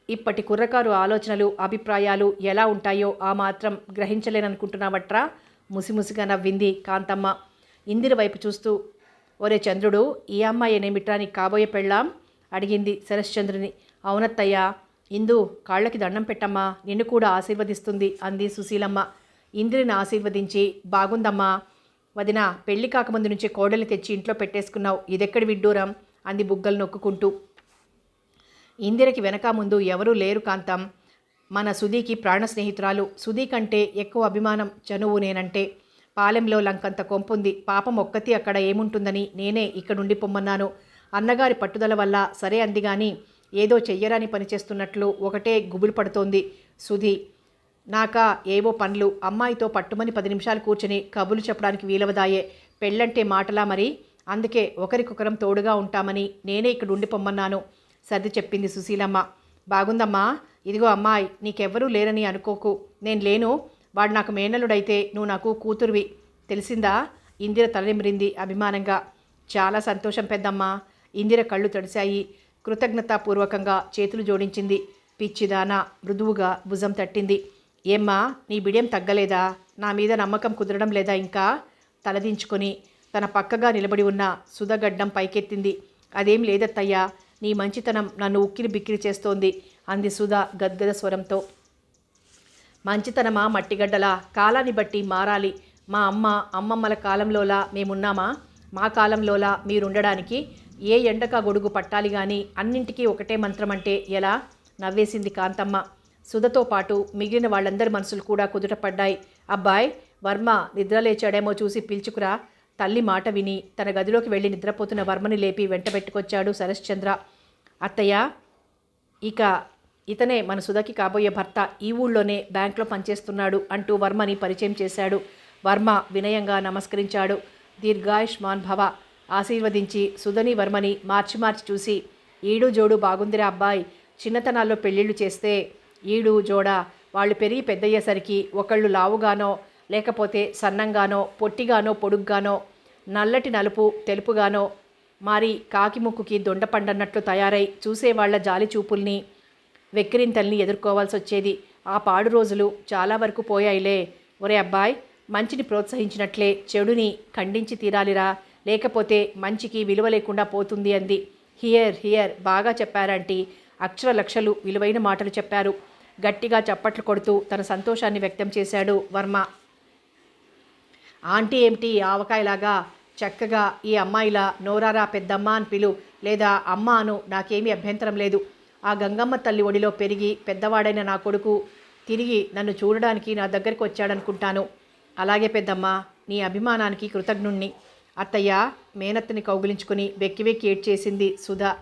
ఇప్పటి కుర్రకారు ఆలోచనలు, అభిప్రాయాలు ఎలా ఉంటాయో ఆ మాత్రం గ్రహించలేననుకుంటున్నావట్రా. ముసిముసిగా నవ్వింది కాంతమ్మ ఇందిర వైపు చూస్తూ. ఒరే చంద్రుడు, ఈ అమ్మాయినేమిట్రా నీకు కాబోయే పెళ్ళాం అడిగింది శరశ్చంద్రుని. అవునత్తయ్యా. ఇందు, కాళ్ళకి దండం పెట్టమ్మా, నిన్ను కూడా ఆశీర్వదిస్తుంది అంది సుశీలమ్మ. ఇందిరిని ఆశీర్వదించి, బాగుందమ్మా వదిన, పెళ్లి కాకముందు నుంచి కోడలు తెచ్చి ఇంట్లో పెట్టేసుకున్నావు, ఇదెక్కడి విడ్డూరం అంది బుగ్గలు నొక్కుంటూ. ఇందిరకి వెనక ముందు ఎవరూ లేరు కాంతం. మన సుధీకి ప్రాణ స్నేహితురాలు. సుధీ కంటే ఎక్కువ అభిమానం చనువు నేనంటే. పాలెంలో లంకంత కొంపుంది. పాపం ఒక్కతి అక్కడ ఏముంటుందని నేనే ఇక్కడుండి పొమ్మన్నాను. అన్నగారి పట్టుదల వల్ల సరే అంది గాని ఏదో చెయ్యరాని పనిచేస్తున్నట్లు ఒకటే గుబులు పడుతోంది సుధీ. నాకా ఏవో పనులు. అమ్మాయితో పట్టుమని 10 నిమిషాలు కూర్చొని కబులు చెప్పడానికి వీలవదాయే. పెళ్ళంటే మాటలా మరి. అందుకే ఒకరికొకరం తోడుగా ఉంటామని నేనే ఇక్కడ ఉండి పొమ్మన్నాను సర్ది చెప్పింది సుశీలమ్మ. బాగుందమ్మా. ఇదిగో అమ్మాయి, నీకెవ్వరూ లేరని అనుకోకు. నేను లేను. వాడు నాకు మేనలుడైతే నువ్వు నాకు కూతురువి, తెలిసిందా? ఇందిర తలనిమిరింది అభిమానంగా. చాలా సంతోషం పెద్దమ్మా. ఇందిర కళ్ళు తడిశాయి. కృతజ్ఞతాపూర్వకంగా చేతులు జోడించింది. పిచ్చిదానా మృదువుగా భుజం తట్టింది. ఏమ్మా, నీ బిడియం తగ్గలేదా? నా మీద నమ్మకం కుదరడం లేదా ఇంకా? తలదించుకొని తన పక్కగా నిలబడి ఉన్న సుధగడ్డం పైకెత్తింది. అదేం లేదత్తయ్యా, నీ మంచితనం నన్ను ఉక్కిరి బిక్కిరి చేస్తోంది అంది సుధ గద్గద స్వరంతో. మంచితనమా మట్టిగడ్డలా? కాలాన్ని బట్టి మారాలి. మా అమ్మమ్మల కాలంలోలా మేమున్నామా? మా కాలంలోలా మీరుండడానికి ఏ ఎండక గొడుగు పట్టాలి గాని అన్నింటికీ ఒకటే మంత్రం అంటే ఎలా? నవ్వేసింది కాంతమ్మ. సుధతో పాటు మిగిలిన వాళ్ళందరి మనసులు కూడా కుదుటపడ్డాయి. అబ్బాయ్, వర్మ నిద్రలేచాడేమో చూసి పిలుచుకురా. తల్లి మాట విని తన గదిలోకి వెళ్ళి నిద్రపోతున్న వర్మని లేపి వెంటబెట్టుకొచ్చాడు శరశ్చంద్ర. అత్తయ్య, ఇక ఇతనే మన సుధకి కాబోయే భర్త. ఈ ఊళ్ళోనే బ్యాంక్లో పనిచేస్తున్నాడు అంటూ వర్మని పరిచయం చేశాడు. వర్మ వినయంగా నమస్కరించాడు. దీర్ఘాయుష్మాన్ భవ ఆశీర్వదించి సుధని వర్మని మార్చి మార్చి చూసి, ఈడు జోడు బాగుందిరా అబ్బాయి. చిన్నతనాల్లో పెళ్ళిళ్ళు చేస్తే ఈడు జోడా వాళ్ళు పెరిగి పెద్దయ్యేసరికి ఒకళ్ళు లావుగానో, లేకపోతే సన్నంగానో, పొట్టిగానో, పొడుగ్గానో, నల్లటి నలుపు తెలుపుగానో మారి కాకి ముక్కుకి దొండపండన్నట్లు తయారై చూసేవాళ్ల జాలి చూపుల్ని, వెక్కిరింతల్ని ఎదుర్కోవాల్సి వచ్చేది. ఆ పాడు రోజులు చాలా వరకు పోయాయిలే. ఒరే అబ్బాయ్, మంచిని ప్రోత్సహించినట్లే చెడుని ఖండించి తీరాలిరా, లేకపోతే మంచికి విలువ లేకుండా పోతుంది అంది. హియర్ హియర్, బాగా చెప్పారంటీ. అక్షర లక్షలు విలువైన మాటలు చెప్పారు. గట్టిగా చప్పట్లు కొడుతూ తన సంతోషాన్ని వ్యక్తం చేశాడు వర్మ. ఆంటీ ఏమిటి ఆవకాయలాగా? చక్కగా ఈ అమ్మాయిలా నోరారా పెద్దమ్మ అని పిలు, లేదా అమ్మ అను, నాకేమీ అభ్యంతరం లేదు. ఆ గంగమ్మ తల్లి ఒడిలో పెరిగి పెద్దవాడైన నా కొడుకు తిరిగి నన్ను చూడడానికి నా దగ్గరికి వచ్చాడనుకుంటాను. అలాగే పెద్దమ్మ, నీ అభిమానానికి కృతజ్ఞుణ్ణి. అత్తయ్య, మేనత్తని కౌగిలించుకుని వెక్కి వెక్కి ఏడ్చేసింది సుధా.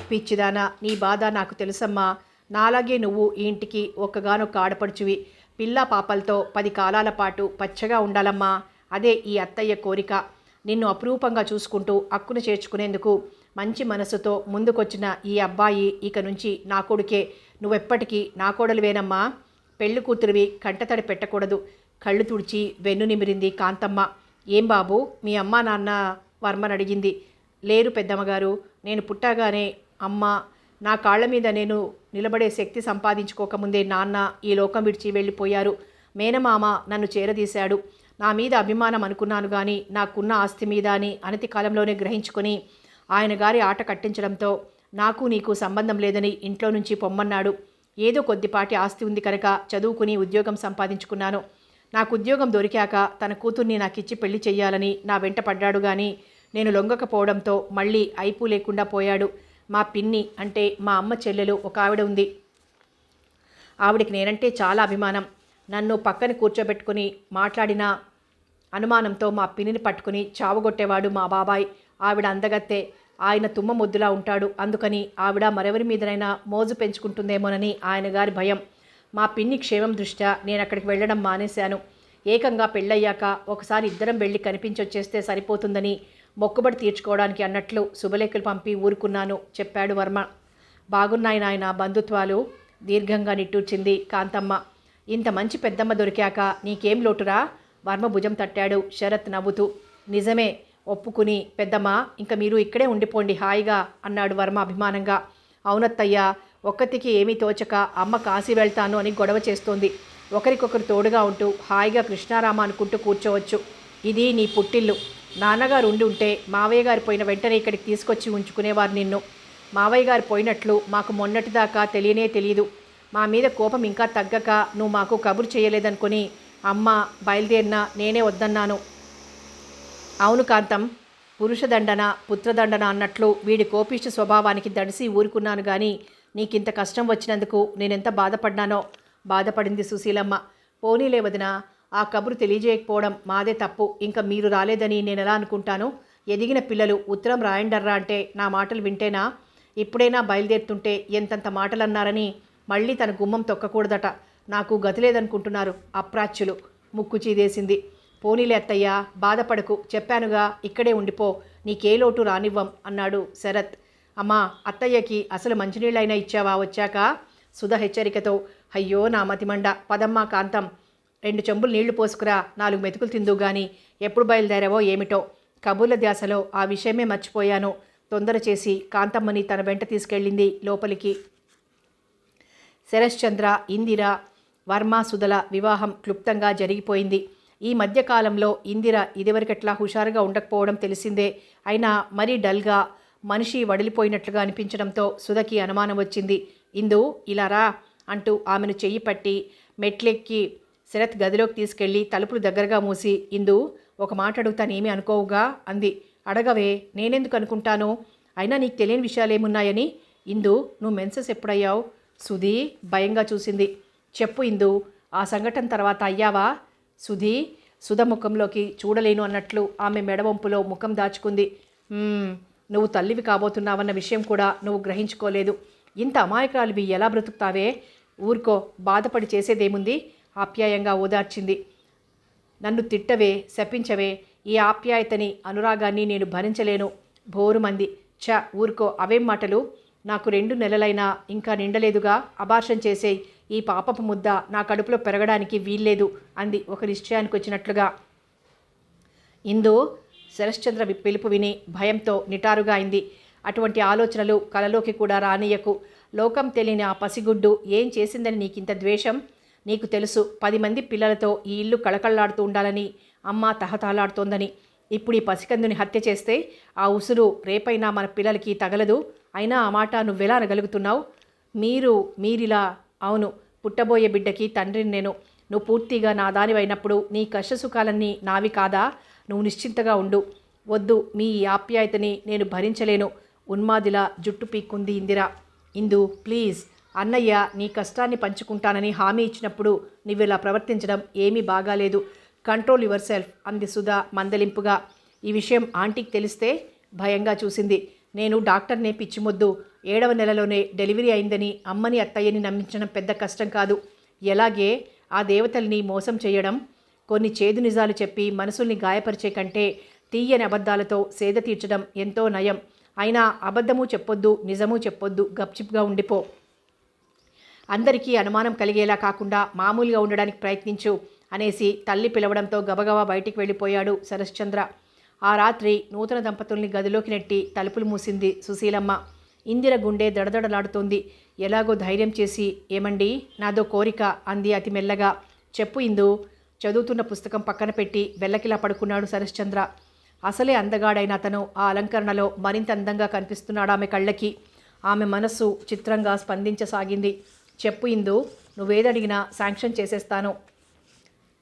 పిచ్చిదానా, నీ బాధ నాకు తెలుసమ్మా. నాలాగే నువ్వు ఈ ఇంటికి ఒక్కగానొక్క ఆడపడుచువి. పిల్ల పాపలతో 10 కాలాల పాటు పచ్చగా ఉండాలమ్మా. అదే ఈ అత్తయ్య కోరిక. నిన్ను అపురూపంగా చూసుకుంటూ అక్కును చేర్చుకునేందుకు మంచి మనసుతో ముందుకొచ్చిన ఈ అబ్బాయి ఇక నుంచి నా కొడుకే. నువ్వెప్పటికీ నా కోడలివేనమ్మా. పెళ్లి కూతురివి కంటతడి పెట్టకూడదు. కళ్ళు తుడిచి వెన్ను నిమిరింది కాంతమ్మ. ఏం బాబు, మీ అమ్మ నాన్న వర్మని అడిగింది. లేరు పెద్దమ్మగారు. నేను పుట్టగానే అమ్మ నా కాళ్ల మీద నేను నిలబడే శక్తి సంపాదించుకోకముందే నాన్న ఈ లోకం విడిచి వెళ్ళిపోయారు. మేనమామ నన్ను చేరదీశాడు. నా మీద అభిమానం అనుకున్నాను కానీ నాకున్న ఆస్తి మీద అని అనతి కాలంలోనే గ్రహించుకొని ఆయన గారి ఆట కట్టించడంతో నాకు నీకు సంబంధం లేదని ఇంట్లో నుంచి పొమ్మన్నాడు. ఏదో కొద్దిపాటి ఆస్తి ఉంది కనుక చదువుకుని ఉద్యోగం సంపాదించుకున్నాను. నాకు ఉద్యోగం దొరికాక తన కూతుర్ని నాకిచ్చి పెళ్లి చెయ్యాలని నా వెంట పడ్డాడు కానీ నేను లొంగకపోవడంతో మళ్ళీ అయిపూ లేకుండా పోయాడు. మా పిన్ని అంటే మా అమ్మ చెల్లెలు ఒక ఆవిడ ఉంది. ఆవిడికి నేనంటే చాలా అభిమానం. నన్ను పక్కన కూర్చోబెట్టుకుని మాట్లాడిన అనుమానంతో మా పిన్నిని పట్టుకుని చావగొట్టేవాడు మా బాబాయ్. ఆవిడ అందగత్తే, ఆయన తుమ్మ ముద్దులా ఉంటాడు. అందుకని ఆవిడ మరెవరి మీదనైనా మోజు పెంచుకుంటుందేమోనని ఆయన గారి భయం. మా పిన్ని క్షేమం దృష్ట్యా నేను అక్కడికి వెళ్ళడం మానేశాను. ఏకంగా పెళ్ళయ్యాక ఒకసారి ఇద్దరం వెళ్ళి కనిపించొచ్చేస్తే సరిపోతుందని మొక్కుబడి తీర్చుకోవడానికి అన్నట్లు శుభలేఖలు పంపి ఊరుకున్నాను చెప్పాడు వర్మ. బాగున్నాయి నాయన బంధుత్వాలు, దీర్ఘంగా నిట్టూర్చింది కాంతమ్మ. ఇంత మంచి పెద్దమ్మ దొరికాక నీకేం లోటురా? వర్మ భుజం తట్టాడు శరత్ నవ్వుతూ. నిజమే ఒప్పుకుని పెద్దమ్మ ఇంక మీరు ఇక్కడే ఉండిపోండి హాయిగా అన్నాడు వర్మ అభిమానంగా. అవునత్తయ్యా, ఒక్కతికి ఏమీ తోచక అమ్మ కాశీ వెళ్తాను అని గొడవ చేస్తోంది. ఒకరికొకరు తోడుగా ఉంటూ హాయిగా కృష్ణారామ అనుకుంటూ కూర్చోవచ్చు. ఇది నీ పుట్టిల్లు. నాన్నగారు ఉండి ఉంటే మావయ్య గారు పోయిన వెంటనే ఇక్కడికి తీసుకొచ్చి ఉంచుకునేవారు నిన్ను. మావయ్య గారు పోయినట్లు మాకు మొన్నటిదాకా తెలియనే తెలియదు. మా మీద కోపం ఇంకా తగ్గక నువ్వు మాకు కబురు చేయలేదనుకుని అమ్మ బయలుదేరినా నేనే వద్దన్నాను. అవును కాంతం, పురుషదండన పుత్రదండన అన్నట్లు వీడి కోపిష్ట స్వభావానికి దడిసి ఊరుకున్నాను కానీ నీకింత కష్టం వచ్చినందుకు నేనెంత బాధపడ్డానో. బాధపడింది సుశీలమ్మ. పోనీలే వదిన, ఆ కబురు తెలియజేయకపోవడం మాదే తప్పు. ఇంకా మీరు రాలేదని నేను ఎలా అనుకుంటాను? ఎదిగిన పిల్లలు ఉత్తరం రాయండర్రా అంటే నా మాటలు వింటేనా? ఇప్పుడైనా బయలుదేరుతుంటే ఎంతంత మాటలన్నారని మళ్ళీ తన గుమ్మం తొక్కకూడదట. నాకు గతి లేదనుకుంటున్నారు అప్రాచ్యులు. ముక్కు చీదేసింది. పోనీలే అత్తయ్యా, బాధపడకు, చెప్పానుగా ఇక్కడే ఉండిపో, నీకే లోటు రానివ్వం అన్నాడు శరత్. అమ్మా, అత్తయ్యకి అసలు మంచినీళ్ళైనా ఇచ్చావా వచ్చాక? సుధ హెచ్చరికతో. అయ్యో నా మతిమండ, పదమ్మా కాంతం, 2 చెంబులు నీళ్లు పోసుకురా, 4 మెతుకులు తిందు గాని. ఎప్పుడు బయలుదేరావో ఏమిటో. కబుర్ల ధ్యాసలో ఆ విషయమే మర్చిపోయాను. తొందర చేసి కాంతమ్మని తన వెంట తీసుకెళ్ళింది లోపలికి. శరశ్చంద్ర, ఇందిర, వర్మ, సుధల వివాహం క్లుప్తంగా జరిగిపోయింది. ఈ మధ్యకాలంలో ఇందిర ఇదివరకట్లా హుషారుగా ఉండకపోవడం తెలిసిందే. అయినా మరీ డల్గా, మనిషి వడిలిపోయినట్లుగా అనిపించడంతో సుధకి అనుమానం వచ్చింది. ఇందు ఇలా రా అంటూ ఆమెను చెయ్యి పట్టి మెట్లెక్కి శరత్ గదిలోకి తీసుకెళ్లి తలుపులు దగ్గరగా మూసి, ఇందు ఒక మాట అడుగుతానేమీ అనుకోవుగా అంది. అడగవే, నేనెందుకు అనుకుంటాను? అయినా నీకు తెలియని విషయాలేమున్నాయని. ఇందు, నువ్వు మెన్సెస్ ఎప్పుడయ్యావు? సుధీ భయంగా చూసింది. చెప్పు ఇందు, ఆ సంఘటన తర్వాత అయ్యావా? సుధ ముఖంలోకి చూడలేను అన్నట్లు ఆమె మెడవంపులో ముఖం దాచుకుంది. నువ్వు తల్లివి కాబోతున్నావన్న విషయం కూడా నువ్వు గ్రహించుకోలేదు. ఇంత అమాయకురాలివి ఎలా బ్రతుకుతావే? ఊరుకో, బాధపడి చేసేదేముంది? ఆప్యాయంగా ఓదార్చింది. నన్ను తిట్టవే, శపించవే, ఈ ఆప్యాయతని అనురాగాన్ని నేను భరించలేను. భోరుమంది. ఊరుకో, అవేం మాటలు? నాకు 2 నెలలైనా ఇంకా నిండలేదుగా, అబార్షన్ చేసేయ్. ఈ పాపపు ముద్ద నా కడుపులో పెరగడానికి వీల్లేదు అంది ఒక నిశ్చయానికి వచ్చినట్లుగా. ఇందు, శరశ్చంద్ర పిలుపు విని భయంతో నిటారుగా అయింది. అటువంటి ఆలోచనలు కలలోకి కూడా రానియకు. లోకం తెలియని ఆ పసిగుడ్డు ఏం చేసిందని నీకింత ద్వేషం? నీకు తెలుసు 10 మంది పిల్లలతో ఈ ఇల్లు కళకళలాడుతూ ఉండాలని అమ్మ తహతహలాడుతోందని. ఇప్పుడు ఈ పసికందుని హత్య చేస్తే ఆ ఉసురు రేపైనా మన పిల్లలకి తగలదు. అయినా ఆ మాట నువ్వెలా అనగలుగుతున్నావు? మీరిలా. అవును, పుట్టబోయే బిడ్డకి తండ్రిని నేను. నువ్వు పూర్తిగా నా దానివైనప్పుడు నీ కష్టసుఖాలన్నీ నావి కాదా? నువ్వు నిశ్చింతగా ఉండు. వద్దు, మీ ఆప్యాయతని నేను భరించలేను. ఉన్మాదిలా జుట్టు పీక్కుంది ఇందిర. ఇందు ప్లీజ్, అన్నయ్య నీ కష్టాన్ని పంచుకుంటానని హామీ ఇచ్చినప్పుడు నువ్విలా ప్రవర్తించడం ఏమీ బాగాలేదు. కంట్రోల్ యువర్ సెల్ఫ్ అంది సుధా మందలింపుగా. ఈ విషయం ఆంటీకి తెలిస్తే? భయంగా చూసింది. నేను డాక్టర్నే, పిచ్చిమొద్దు. 7వ నెలలోనే డెలివరీ అయిందని అమ్మని అత్తయ్యని నమ్మించడం పెద్ద కష్టం కాదు. ఎలాగే ఆ దేవతల్ని మోసం చేయడం? కొన్ని చేదు నిజాలు చెప్పి మనసుల్ని గాయపరిచే కంటే తీయని అబద్ధాలతో సేద తీర్చడం ఎంతో నయం. అయినా అబద్ధము చెప్పొద్దు, నిజము చెప్పొద్దు, గప్చిప్గా ఉండిపో. అందరికీ అనుమానం కలిగేలా కాకుండా మామూలుగా ఉండడానికి ప్రయత్నించు అనేసి తల్లి పిలవడంతో గబగబా బయటికి వెళ్ళిపోయాడు శరశ్చంద్ర. ఆ రాత్రి నూతన దంపతుల్ని గదిలోకి నెట్టి తలుపులు మూసింది సుశీలమ్మ. ఇందిర గుండె దడదడలాడుతోంది. ఎలాగో ధైర్యం చేసి, ఏమండి, నాదో కోరిక అంది అతి మెల్లగా. చెప్పు ఇందు. చదువుతున్న పుస్తకం పక్కన పెట్టి వెల్లకిలా పడుకున్నాడు శరశ్చంద్ర. అసలే అందగాడైన అతను ఆ అలంకరణలో మరింత అందంగా కనిపిస్తున్నాడు ఆమె కళ్ళకి. ఆమె మనస్సు చిత్రంగా స్పందించసాగింది. చెప్పు ఇందు, నువ్వేదడిగినా శాంక్షన్ చేసేస్తాను.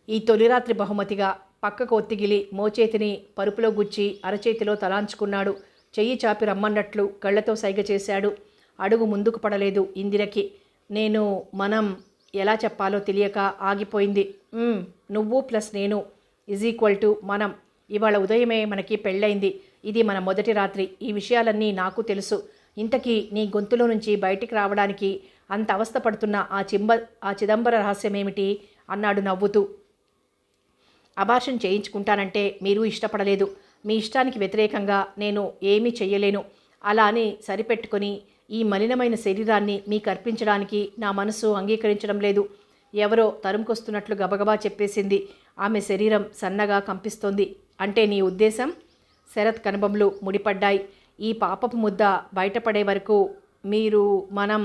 ఈ తొలిరాత్రి బహుమతిగా. పక్కకు ఒత్తిగిలి మోచేతిని పరుపులో గుచ్చి అరచేతిలో తలాంచుకున్నాడు. చెయ్యి చాపి రమ్మన్నట్లు కళ్ళతో సైగ చేశాడు. అడుగు ముందుకు పడలేదు ఇందిరకి. మనం ఎలా చెప్పాలో తెలియక ఆగిపోయింది. నువ్వు ప్లస్ నేను = మనం. ఇవాళ ఉదయమే మనకి పెళ్ళైంది. ఇది మన మొదటి రాత్రి. ఈ విషయాలన్నీ నాకు తెలుసు. ఇంతకీ నీ గొంతులో నుంచి బయటికి రావడానికి అంత అవస్థ పడుతున్న ఆ చిదంబర రహస్యమేమిటి అన్నాడు నవ్వుతూ. అబార్షన్ చేయించుకుంటానంటే మీరు ఇష్టపడలేదు. మీ ఇష్టానికి వ్యతిరేకంగా నేను ఏమీ చెయ్యలేను. అలా అని సరిపెట్టుకొని ఈ మలినమైన శరీరాన్ని మీకు అర్పించడానికి నా మనసు అంగీకరించడం లేదు. ఎవరో తరుముకొస్తున్నట్లు గబగబా చెప్పేసింది. ఆమె శరీరం సన్నగా కంపిస్తోంది. అంటే నీ ఉద్దేశం? శరత్ కనుబొమ్మలు ముడిపడ్డాయి. ఈ పాపపు ముద్ద బయటపడే వరకు మనం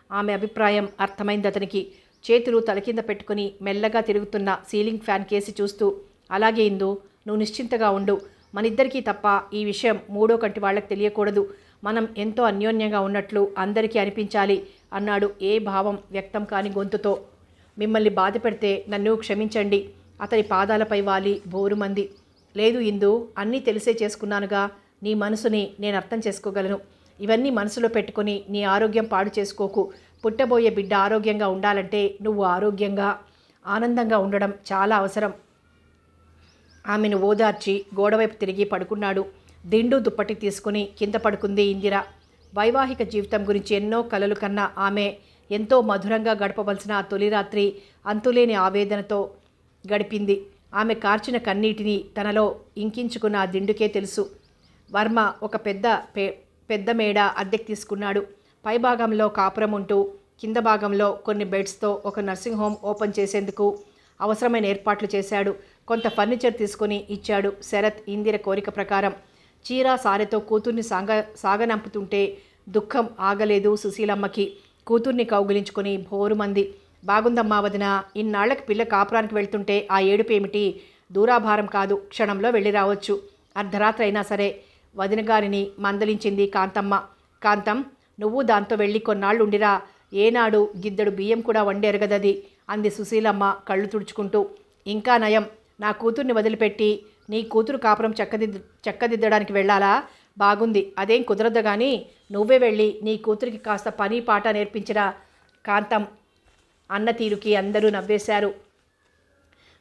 ఆమె అభిప్రాయం అర్థమైంది అతనికి. చేతులు తలకింద పెట్టుకుని మెల్లగా తిరుగుతున్న సీలింగ్ ఫ్యాన్ కేసి చూస్తూ, అలాగే ఇందు, నువ్వు నిశ్చింతగా ఉండు. మనిద్దరికీ తప్ప ఈ విషయం మూడో కంటి వాళ్ళకి తెలియకూడదు. మనం ఎంతో అన్యోన్యంగా ఉన్నట్లు అందరికీ అనిపించాలి అన్నాడు ఏ భావం వ్యక్తం కాని గొంతుతో. మిమ్మల్ని బాధ పెడితే నన్ను క్షమించండి. అతని పాదాలపై వాలి బోరుమంది. లేదు ఇందు, అన్నీ తెలిసే చేసుకున్నానుగా. నీ మనసుని నేను అర్థం చేసుకోగలను. ఇవన్నీ మనసులో పెట్టుకుని నీ ఆరోగ్యం పాడు చేసుకోకు. పుట్టబోయే బిడ్డ ఆరోగ్యంగా ఉండాలంటే నువ్వు ఆరోగ్యంగా ఆనందంగా ఉండడం చాలా అవసరం. ఆమెను ఓదార్చి గోడవైపు తిరిగి పడుకున్నాడు. దిండు దుప్పటి తీసుకుని కింద పడుకుంది ఇందిర. వైవాహిక జీవితం గురించి ఎన్నో కలలు కన్నా ఆమె ఎంతో మధురంగా గడపవలసిన ఆ తొలి రాత్రి అంతులేని ఆవేదనతో గడిపింది. ఆమె కార్చిన కన్నీటిని తనలో ఇంకించుకున్న ఆ దిండుకే తెలుసు. వర్మ ఒక పెద్ద మేడ అద్దెకు తీసుకున్నాడు. పైభాగంలో కాపురం ఉంటూ కింద భాగంలో కొన్ని బెడ్స్తో ఒక నర్సింగ్ హోమ్ ఓపెన్ చేసేందుకు అవసరమైన ఏర్పాట్లు చేశాడు. కొంత ఫర్నిచర్ తీసుకుని ఇచ్చాడు శరత్ ఇందిర కోరిక ప్రకారం. చీర సారెతో కూతుర్ని సాగనంపుతుంటే దుఃఖం ఆగలేదు సుశీలమ్మకి. కూతుర్ని కౌగిలించుకొని భోరుమంది. బాగుందమ్మా వదిన, ఇన్నాళ్లకి పిల్ల కాపురానికి వెళ్తుంటే ఆ ఏడుపు ఏమిటి? దూరాభారం కాదు, క్షణంలో వెళ్ళి రావచ్చు. అర్ధరాత్రి అయినా సరే వదిన గారిని మందలించింది కాంతమ్మ. కాంతం, నువ్వు దాంతో వెళ్ళి కొన్నాళ్ళు ఉండిరా. ఏనాడు గిద్దెడు బియ్యం కూడా వండెరగదది అంది సుశీలమ్మ కళ్ళు తుడుచుకుంటూ. ఇంకా నయం, నా కూతుర్ని వదిలిపెట్టి నీ కూతురు కాపురం చక్కదిద్దడానికి వెళ్ళాలా? బాగుంది, అదేం కుదరదు కానీ నువ్వే వెళ్ళి నీ కూతురికి కాస్త పని పాట నేర్పించిరా కాంతం అన్న తీరుకి అందరూ నవ్వేశారు.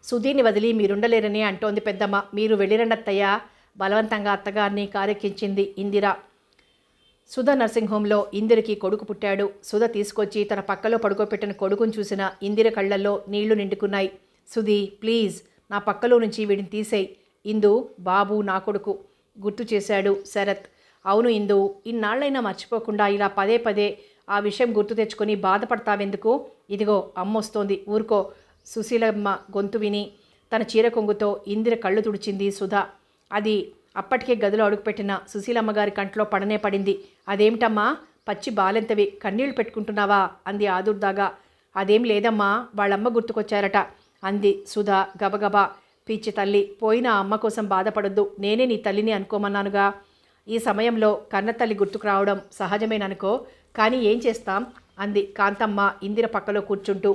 సుధీర్ని వదిలి మీరుండలేరని అంటోంది పెద్దమ్మ. మీరు వెళ్ళిరండత్తయ్యా బలవంతంగా అత్తగారిని కారెక్కించింది ఇందిర. సుధ నర్సింగ్ హోంలో ఇందిరకి కొడుకు పుట్టాడు. సుధ తీసుకొచ్చి తన పక్కలో పడుకోపెట్టిన కొడుకుని చూసిన ఇందిర కళ్ళల్లో నీళ్లు నిండుకున్నాయి. సుధీ, ప్లీజ్ నా పక్కలో నుంచి వీడిని తీసేయి. ఇందు, బాబు నా కొడుకు గుర్తు చేశాడు శరత్. అవును ఇందు, ఇన్నాళ్ళైనా మర్చిపోకుండా ఇలా పదే పదే ఆ విషయం గుర్తు తెచ్చుకొని బాధపడతావెందుకు? ఇదిగో అమ్మొస్తోంది, ఊరుకో. సుశీలమ్మ గొంతు విని తన చీర కొంగుతో ఇందిర కళ్ళు తుడిచింది సుధ. అది అప్పటికే గదిలో అడుగుపెట్టిన సుశీలమ్మగారి కంట్లో పడనే పడింది. అదేమిటమ్మా, పచ్చి బాలెంతవి, కన్నీళ్లు పెట్టుకుంటున్నావా అంది ఆదుర్దాగా. అదేం లేదమ్మా, వాళ్ళమ్మ గుర్తుకొచ్చారట అంది సుధ గబగబా. పిచ్చి తల్లి, పోయిన అమ్మ కోసం బాధపడొద్దు. నేనే నీ తల్లిని అనుకోమన్నానుగా. ఈ సమయంలో కన్నతల్లి గుర్తుకు రావడం సహజమేననుకో, కానీ ఏం చేస్తాం అంది కాంతమ్మ ఇందిర పక్కలో కూర్చుంటూ.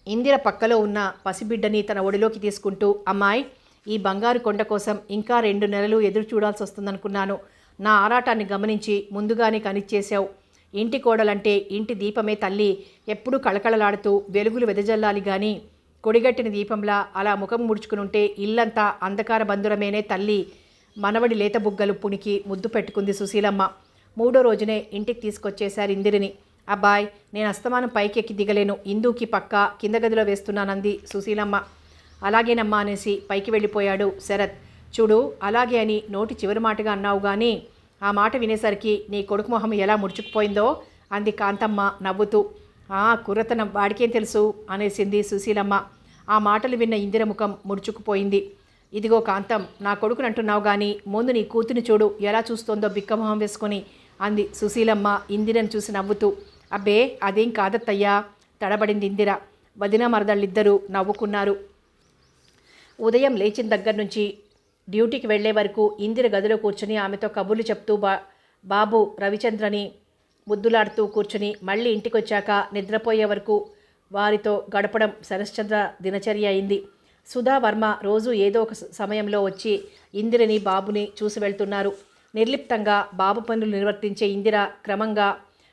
ఇందిర పక్కలో ఉన్న పసిబిడ్డని తన ఒడిలోకి తీసుకుంటూ, అమ్మాయి, ఈ బంగారు కొండ కోసం ఇంకా 2 నెలలు ఎదురు చూడాల్సి వస్తుందనుకున్నాను. నా ఆరాటాన్ని గమనించి ముందుగానే కనిచ్చేశావు. ఇంటి కోడలంటే ఇంటి దీపమే తల్లి. ఎప్పుడూ కళకళలాడుతూ వెలుగులు వెదజల్లాలి గాని కొడిగట్టిన దీపంలా అలా ముఖం ముడుచుకునుంటే ఇల్లంతా అంధకార బంధురమేనే తల్లి. మనవడి లేత బుగ్గలు పుణికి ముద్దు పెట్టుకుంది సుశీలమ్మ. 3వ రోజునే ఇంటికి తీసుకొచ్చేశారు ఇందిరిని. అబ్బాయ్, నేను అస్తమానం పైకి ఎక్కి దిగలేను. ఇందుకి పక్క కింద గదిలో వేస్తున్నానంది సుశీలమ్మ. అలాగేనమ్మా అనేసి పైకి వెళ్ళిపోయాడు శరత్. చూడు, అలాగే అని నోటి చివరి మాటగా అన్నావు కానీ ఆ మాట వినేసరికి నీ కొడుకు మొహం ఎలా ముడుచుకుపోయిందో అంది కాంతమ్మ నవ్వుతూ. కుర్రతనం వాడికేం తెలుసు అనేసింది సుశీలమ్మ. ఆ మాటలు విన్న ఇందిర ముఖం ముడుచుకుపోయింది. ఇదిగో కాంతం, నా కొడుకుని అంటున్నావు కానీ ముందు నీ కూతుని చూడు ఎలా చూస్తోందో బిక్కమొహం వేసుకొని అంది సుశీలమ్మ ఇందిరను చూసి నవ్వుతూ. అబ్బే అదేం కాదత్తయ్యా తడబడింది ఇందిర. వదిన మరదళ్ళిద్దరూ నవ్వుకున్నారు. ఉదయం లేచిన దగ్గర నుంచి డ్యూటీకి వెళ్లే వరకు ఇందిర గదిలో కూర్చుని ఆమెతో కబుర్లు చెప్తూ బాబు రవిచంద్రని ముద్దులాడుతూ కూర్చుని మళ్ళీ ఇంటికొచ్చాక నిద్రపోయే వరకు వారితో గడపడం శరశ్చంద్ర దినచర్య అయింది. సుధా వర్మ రోజు ఏదో ఒక సమయంలో వచ్చి ఇందిరని బాబుని చూసి వెళ్తున్నారు. నిర్లిప్తంగా బాబు పనులు నిర్వర్తించే ఇందిర క్రమంగా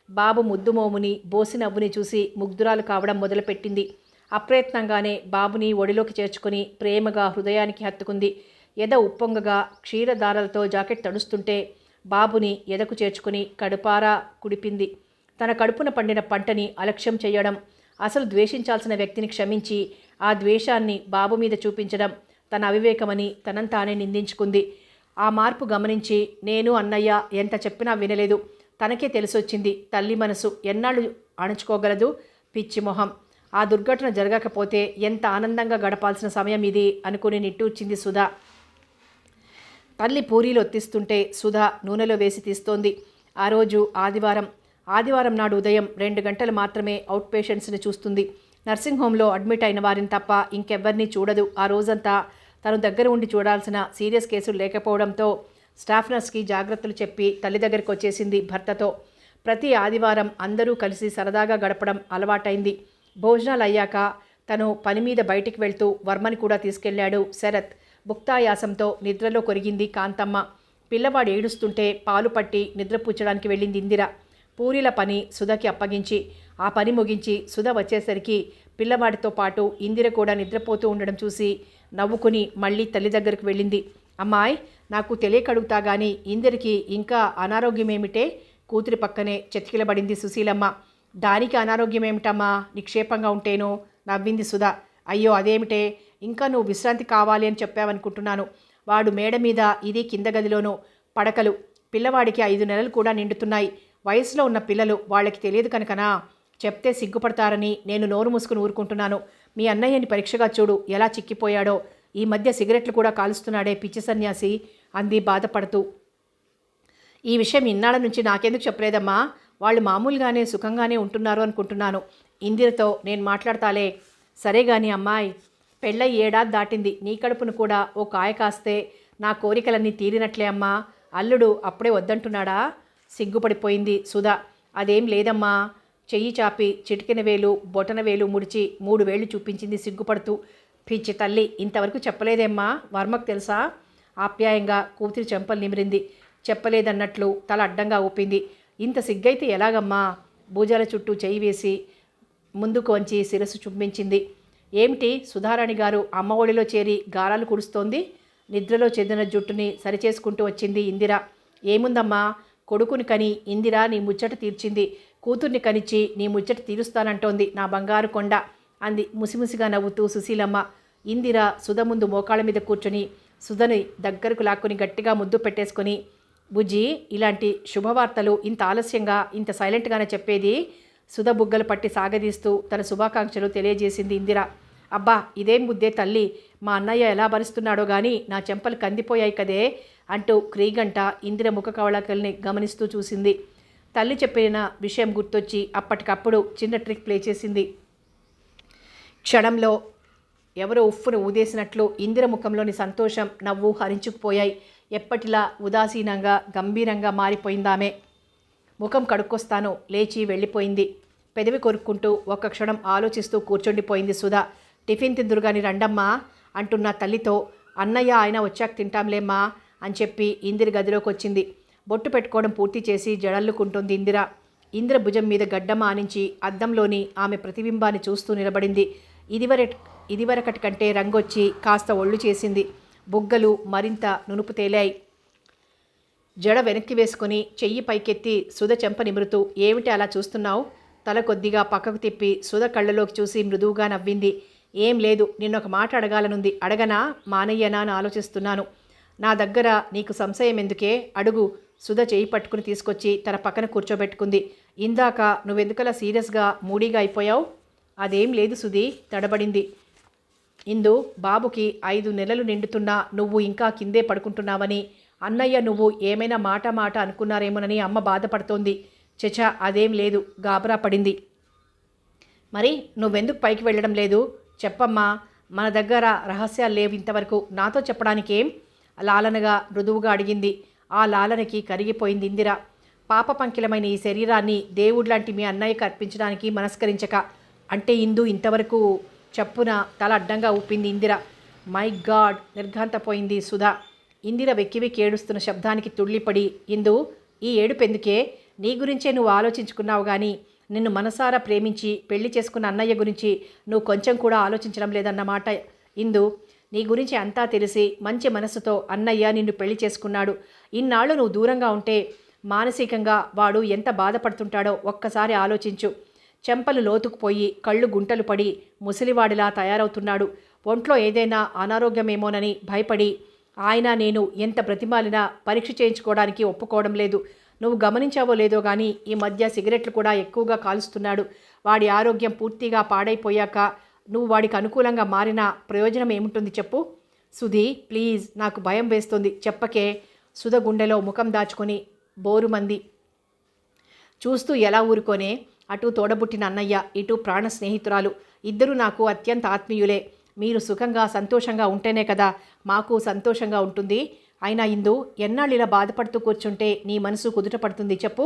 బాబు ముద్దుమోముని బోసి నవ్వుని చూసి ముగ్ధురాలు కావడం మొదలుపెట్టింది. అప్రయత్నంగానే బాబుని ఒడిలోకి చేర్చుకుని ప్రేమగా హృదయానికి హత్తుకుంది. ఎద ఉప్పొంగగా క్షీరధారలతో జాకెట్ తడుస్తుంటే బాబుని ఎదకు చేర్చుకుని కడుపారా కుడిపింది. తన కడుపున పండిన పంటని అలక్ష్యం చేయడం, అసలు ద్వేషించాల్సిన వ్యక్తిని క్షమించి ఆ ద్వేషాన్ని బాబు మీద చూపించడం తన అవివేకమని తనంతానే నిందించుకుంది. ఆ మార్పు గమనించి నేను అన్నయ్య ఎంత చెప్పినా వినలేదు. తనకే తెలిసొచ్చింది తల్లి మనసు ఎన్నాళ్ళు అణుచుకోగలదు. పిచ్చి మొహం. ఆ దుర్ఘటన జరగకపోతే ఎంత ఆనందంగా గడపాల్సిన సమయం ఇది అనుకుని నిట్టూర్చింది సుధా. తల్లి పూరీలు ఒత్తిస్తుంటే సుధా నూనెలో వేసి తీస్తోంది. ఆ రోజు ఆదివారం నాడు ఉదయం 2 గంటలు మాత్రమే అవుట్ పేషెంట్స్ని చూస్తుంది. నర్సింగ్ హోంలో అడ్మిట్ అయిన వారిని తప్ప ఇంకెవ్వరినీ చూడదు. ఆ రోజంతా తను దగ్గర ఉండి చూడాల్సిన సీరియస్ కేసులు లేకపోవడంతో స్టాఫ్ నర్స్కి జాగ్రత్తలు చెప్పి తల్లి దగ్గరికి వచ్చేసింది భర్తతో. ప్రతి ఆదివారం అందరూ కలిసి సరదాగా గడపడం అలవాటైంది. భోజనాలు అయ్యాక తను పని మీద బయటికి వెళ్తూ వర్మని కూడా తీసుకెళ్లాడు శరత్. భుక్తాయాసంతో నిద్రలో కొరిగింది కాంతమ్మ. పిల్లవాడు ఏడుస్తుంటే పాలు పట్టి నిద్రపుచ్చడానికి వెళ్ళింది ఇందిర. పూరీల పని సుధకి అప్పగించి ఆ పని ముగించి సుధ వచ్చేసరికి పిల్లవాడితో పాటు ఇందిర కూడా నిద్రపోతూ ఉండడం చూసి నవ్వుకుని మళ్ళీ తల్లి దగ్గరకు వెళ్ళింది. అమ్మాయి నాకు తెలియకడుగుతా గాని ఇందిరికి ఇంకా అనారోగ్యమేమిటే? కూతురి పక్కనే చతికిలబడింది సుశీలమ్మ. దానికి అనారోగ్యమేమిటమ్మా, నిక్షేపంగా ఉంటేను నవ్వింది సుధ. అయ్యో అదేమిటే, ఇంకా నువ్వు విశ్రాంతి కావాలి అని చెప్పావనుకుంటున్నాను. వాడు మేడ మీద ఇది కింద గదిలోనూ పడకలు. పిల్లవాడికి 5 నెలలు కూడా నిండుతున్నాయి. వయసులో ఉన్న పిల్లలు వాళ్ళకి తెలియదు కనుకనా చెప్తే సిగ్గుపడతారని నేను నోరు మూసుకుని ఊరుకుంటున్నాను. మీ అన్నయ్యని పరీక్షగా చూడు ఎలా చిక్కిపోయాడో. ఈ మధ్య సిగరెట్లు కూడా కాలుస్తున్నాడే పిచ్చి సన్యాసి అంది బాధపడుతూ. ఈ విషయం ఇన్నాళ్ళ నుంచి నాకెందుకు చెప్పలేదమ్మా? వాళ్ళు మామూలుగానే సుఖంగానే ఉంటున్నారు అనుకుంటున్నాను. ఇందిరతో నేను మాట్లాడతాలే. సరే గాని అమ్మాయి, పెళ్ళై 7 ఏడాది దాటింది. నీ కడుపును కూడా ఓ కాయ కాస్తే నా కోరికలన్నీ తీరినట్లే అమ్మా. అల్లుడు అప్పుడే వద్దంటున్నాడా? సిగ్గుపడిపోయింది సుధా. అదేం లేదమ్మా. చెయ్యి చాపి చిటికెన వేలు బొటన వేలు ముడిచి 3 వేళ్ళు చూపించింది సిగ్గుపడుతూ. పిచ్చి తల్లి, ఇంతవరకు చెప్పలేదేమ్మా? వర్మకు తెలుసా? ఆప్యాయంగా కూతురి చెంపలు నిమిరింది. చెప్పలేదన్నట్లు తల అడ్డంగా ఊపింది. ఇంత సిగ్గైతే ఎలాగమ్మా? భుజాల చుట్టూ చెయ్యి వేసి ముందుకు వంచి శిరస్సు చుంబించింది. ఏమిటి సుధారాణి గారు అమ్మ ఒడిలో చేరి గారాలు కుడుస్తోంది? నిద్రలో చెందిన జుట్టుని సరిచేసుకుంటూ వచ్చింది ఇందిర. ఏముందమ్మా, కొడుకుని కని ఇందిర నీ ముచ్చట తీర్చింది. కూతుర్ని కనిచ్చి నీ ముచ్చట తీరుస్తానంటోంది నా బంగారు కొండ అంది ముసిముసిగా నవ్వుతూ సుశీలమ్మ. ఇందిర సుధ ముందు మోకాళ్ళ మీద కూర్చొని సుధని దగ్గరకు లాక్కుని గట్టిగా ముద్దు పెట్టేసుకొని, బుజ్జి, ఇలాంటి శుభవార్తలు ఇంత ఆలస్యంగా ఇంత సైలెంట్గానే చెప్పేది? సుధ బుగ్గలు పట్టి సాగదీస్తూ తన శుభాకాంక్షలు తెలియజేసింది ఇందిర. అబ్బా ఇదేం బుద్దే తల్లి, మా అన్నయ్య ఎలా భరిస్తున్నాడో గాని నా చెంపలు కందిపోయాయి కదే అంటూ క్రీగంట ఇందిర ముఖ కవళకల్ని గమనిస్తూ చూసింది. తల్లి చెప్పిన విషయం గుర్తొచ్చి అప్పటికప్పుడు చిన్న ట్రిక్ ప్లే చేసింది. క్షణంలో ఎవరో ఉఫ్ఫును ఊదేసినట్లు ఇందిర ముఖంలోని సంతోషం నవ్వు హరించుకుపోయాయి. ఎప్పటిలా ఉదాసీనంగా గంభీరంగా మారిపోయిందామె. ముఖం కడుక్కొస్తాను లేచి వెళ్ళిపోయింది. పెదవి కొరుక్కుంటూ ఒక్క క్షణం ఆలోచిస్తూ కూర్చుండిపోయింది సుధ. టిఫిన్ తిందురుగాని రండమ్మా అంటున్న తల్లితో, అన్నయ్య ఆయన వచ్చాక తింటాంలేమ్మా అని చెప్పి ఇందిర గదిలోకి వచ్చింది. బొట్టు పెట్టుకోవడం పూర్తి చేసి జడల్లుకుంటుంది ఇందిర. ఇందిర భుజం మీద గడ్డమ ఆనించి అద్దంలోని ఆమె ప్రతిబింబాన్ని చూస్తూ నిలబడింది. ఇదివరకటి కంటే రంగొచ్చి కాస్త ఒళ్ళు చేసింది. బుగ్గలు మరింత నునుపు తేలాయి. జడ వెనక్కి వేసుకుని చెయ్యి పైకెత్తి సుధ చెంప నిమురుతూ, ఏమిటి అలా చూస్తున్నావు? తల కొద్దిగా పక్కకు తిప్పి సుధ కళ్ళలోకి చూసి మృదువుగా నవ్వింది. ఏం లేదు, నిన్నొక మాట అడగాలనుంది. అడగనా మానయ్యనా అని ఆలోచిస్తున్నాను. నా దగ్గర నీకు సంశయం ఎందుకే? అడుగు. సుధ చేయి పట్టుకుని తీసుకొచ్చి తన పక్కన కూర్చోబెట్టుకుంది. ఇందాక నువ్వెందుకలా సీరియస్గా మూడీగా అయిపోయావు? అదేం లేదు సుధీ, తడబడింది ఇందు. బాబుకి 5 నెలలు నిండుతున్నా నువ్వు ఇంకా కిందే పడుకుంటున్నావని అన్నయ్య నువ్వు ఏమైనా మాట మాట అనుకున్నారేమోనని అమ్మ బాధపడుతోంది. చచా అదేం లేదు, గాబరా పడింది. మరి నువ్వెందుకు పైకి వెళ్ళడం లేదు? చెప్పమ్మా, మన దగ్గర రహస్యాలు లేవు ఇంతవరకు, నాతో చెప్పడానికేం? లాలనగా మృదువుగా అడిగింది. ఆ లాలనకి కరిగిపోయింది ఇందిర. పాప పంకిలమైన ఈ శరీరాన్ని దేవుళ్లాంటి మీ అన్నయ్యకి అర్పించడానికి మనస్కరించక అంటే ఇందు ఇంతవరకు చప్పున తల అడ్డంగా ఊపింది ఇందిర. మై గాడ్, నిర్ఘాంతపోయింది సుధా. ఇందిర వెక్కి వెక్కి ఏడుస్తున్న శబ్దానికి తుళ్ళిపడి, ఇందు ఈ ఏడుపెందుకే? నీ గురించే నువ్వు ఆలోచించుకున్నావు కానీ నిన్ను మనసారా ప్రేమించి పెళ్లి చేసుకున్న అన్నయ్య గురించి నువ్వు కొంచెం కూడా ఆలోచించడం లేదన్నమాట. ఇందు, నీ గురించి అంతా తెలిసి మంచి మనసుతో అన్నయ్య నిన్ను పెళ్లి చేసుకున్నాడు. ఇన్నాళ్ళు నువ్వు దూరంగా ఉంటే మానసికంగా వాడు ఎంత బాధపడుతుంటాడో ఒక్కసారి ఆలోచించు. చెంపలు లోతుకుపోయి కళ్ళు గుంటలు పడి ముసలివాడిలా తయారవుతున్నాడు. ఒంట్లో ఏదైనా అనారోగ్యమేమోనని భయపడి ఆయన నేను ఎంత బ్రతిమాలినా పరీక్ష చేయించుకోవడానికి ఒప్పుకోవడం లేదు. నువ్వు గమనించావో లేదో కానీ ఈ మధ్య సిగరెట్లు కూడా ఎక్కువగా కాలుస్తున్నాడు. వాడి ఆరోగ్యం పూర్తిగా పాడైపోయాక నువ్వు వాడికి అనుకూలంగా మారినా ప్రయోజనం ఏముంటుంది చెప్పు? సుధీ, ప్లీజ్, నాకు భయం వేస్తుంది, చెప్పకే. సుధ గుండెలో ముఖం దాచుకొని బోరుమంది. చూస్తూ ఎలా ఊరుకోనే? అటు తోడబుట్టిన అన్నయ్య, ఇటు ప్రాణ స్నేహితురాలు, ఇద్దరూ నాకు అత్యంత ఆత్మీయులే. మీరు సుఖంగా సంతోషంగా ఉంటేనే కదా మాకు సంతోషంగా ఉంటుంది. అయినా ఇందు, ఎన్నాళ్ళు ఇలా బాధపడుతూ కూర్చుంటే నీ మనసు కుదుట పడుతుంది చెప్పు?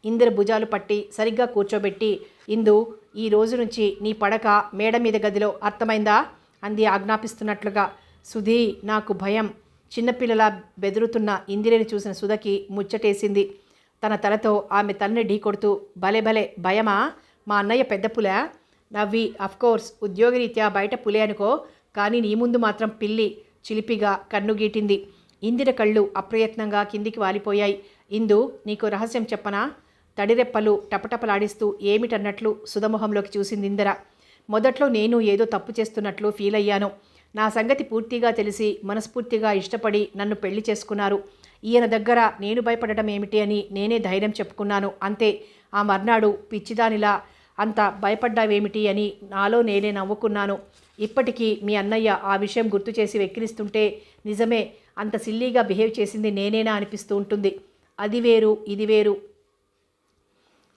ఇందిర భుజాలు పట్టి సరిగ్గా కూర్చోబెట్టి, ఇందు, ఈ రోజు నుంచి నీ పడక మేడ మీద గదిలో, అర్థమైందా? అంది ఆజ్ఞాపిస్తున్నట్లుగా. సుధీ, నాకు భయం. చిన్నపిల్లలా బెదురుతున్న ఇందిరని చూసిన సుధకి ముచ్చటేసింది. తన తలతో ఆమె తలని ఢీకొడుతూ, భలే భలే, భయమా? మా అన్నయ్య పెద్ద పులా? నవ్వి, అఫ్కోర్స్ ఉద్యోగరీత్యా బయట పులే అనుకో, కానీ నీ ముందు మాత్రం పిల్లి, చిలిపిగా కన్నుగీటింది. ఇందిర కళ్ళు అప్రయత్నంగా కిందికి వాలిపోయాయి. ఇందు, నీకు రహస్యం చెప్పనా? తడిరెప్పలు టపటపలాడిస్తూ ఏమిటన్నట్లు సుధమొహంలోకి చూసింది ఇందిర. మొదట్లో నేను ఏదో తప్పు చేస్తున్నట్లు ఫీల్ అయ్యాను. నా సంగతి పూర్తిగా తెలిసి మనస్ఫూర్తిగా ఇష్టపడి నన్ను పెళ్లి చేసుకున్నారు. ఈయన దగ్గర నేను భయపడటం ఏమిటి అని నేనే ధైర్యం చెప్పుకున్నాను, అంతే. ఆ మర్నాడు పిచ్చిదానిలా అంత భయపడ్డావేమిటి అని నాలో నేనే నవ్వుకున్నాను. ఇప్పటికీ మీ అన్నయ్య ఆ విషయం గుర్తు చేసి వెక్కిరిస్తుంటే నిజమే, అంత సిల్లీగా బిహేవ్ చేసింది నేనేనా అనిపిస్తూ ఉంటుంది. అది వేరు, ఇది వేరు.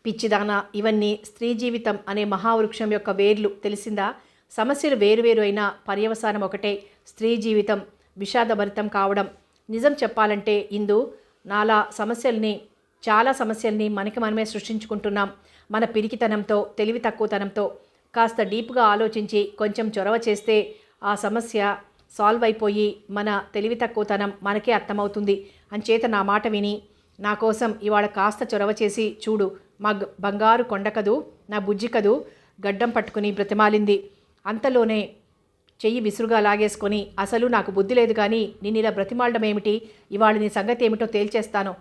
పిచ్చిదానా, ఇవన్నీ స్త్రీ జీవితం అనే మహావృక్షం యొక్క వేర్లు, తెలిసిందా? సమస్యలు వేరువేరు అయినా పర్యవసానం ఒకటే, స్త్రీ జీవితం విషాదభరితం కావడం. నిజం చెప్పాలంటే ఇందు, చాలా సమస్యల్ని మనకి మనమే సృష్టించుకుంటున్నాం. మన పిరికితనంతో, తెలివి తక్కువతనంతో. కాస్త డీప్గా ఆలోచించి కొంచెం చొరవ చేస్తే ఆ సమస్య సాల్వ్ అయిపోయి మన తెలివి తక్కువతనం మనకే అర్థమవుతుంది. అంచేత నా మాట విని నా కోసం ఇవాళ కాస్త చొరవ చేసి చూడు. మా బంగారు కొండ కదూ, నా బుజ్జి కదూ, గడ్డం పట్టుకుని బ్రతిమాలింది. అంతలోనే చెయ్యి విసురుగా లాగేసుకొని, అసలు నాకు బుద్ధి లేదు కానీ నేను ఇలా బ్రతిమాలడం ఏమిటి? ఇవాళ నీ సంగతి ఏమిటో తేల్చేస్తాను.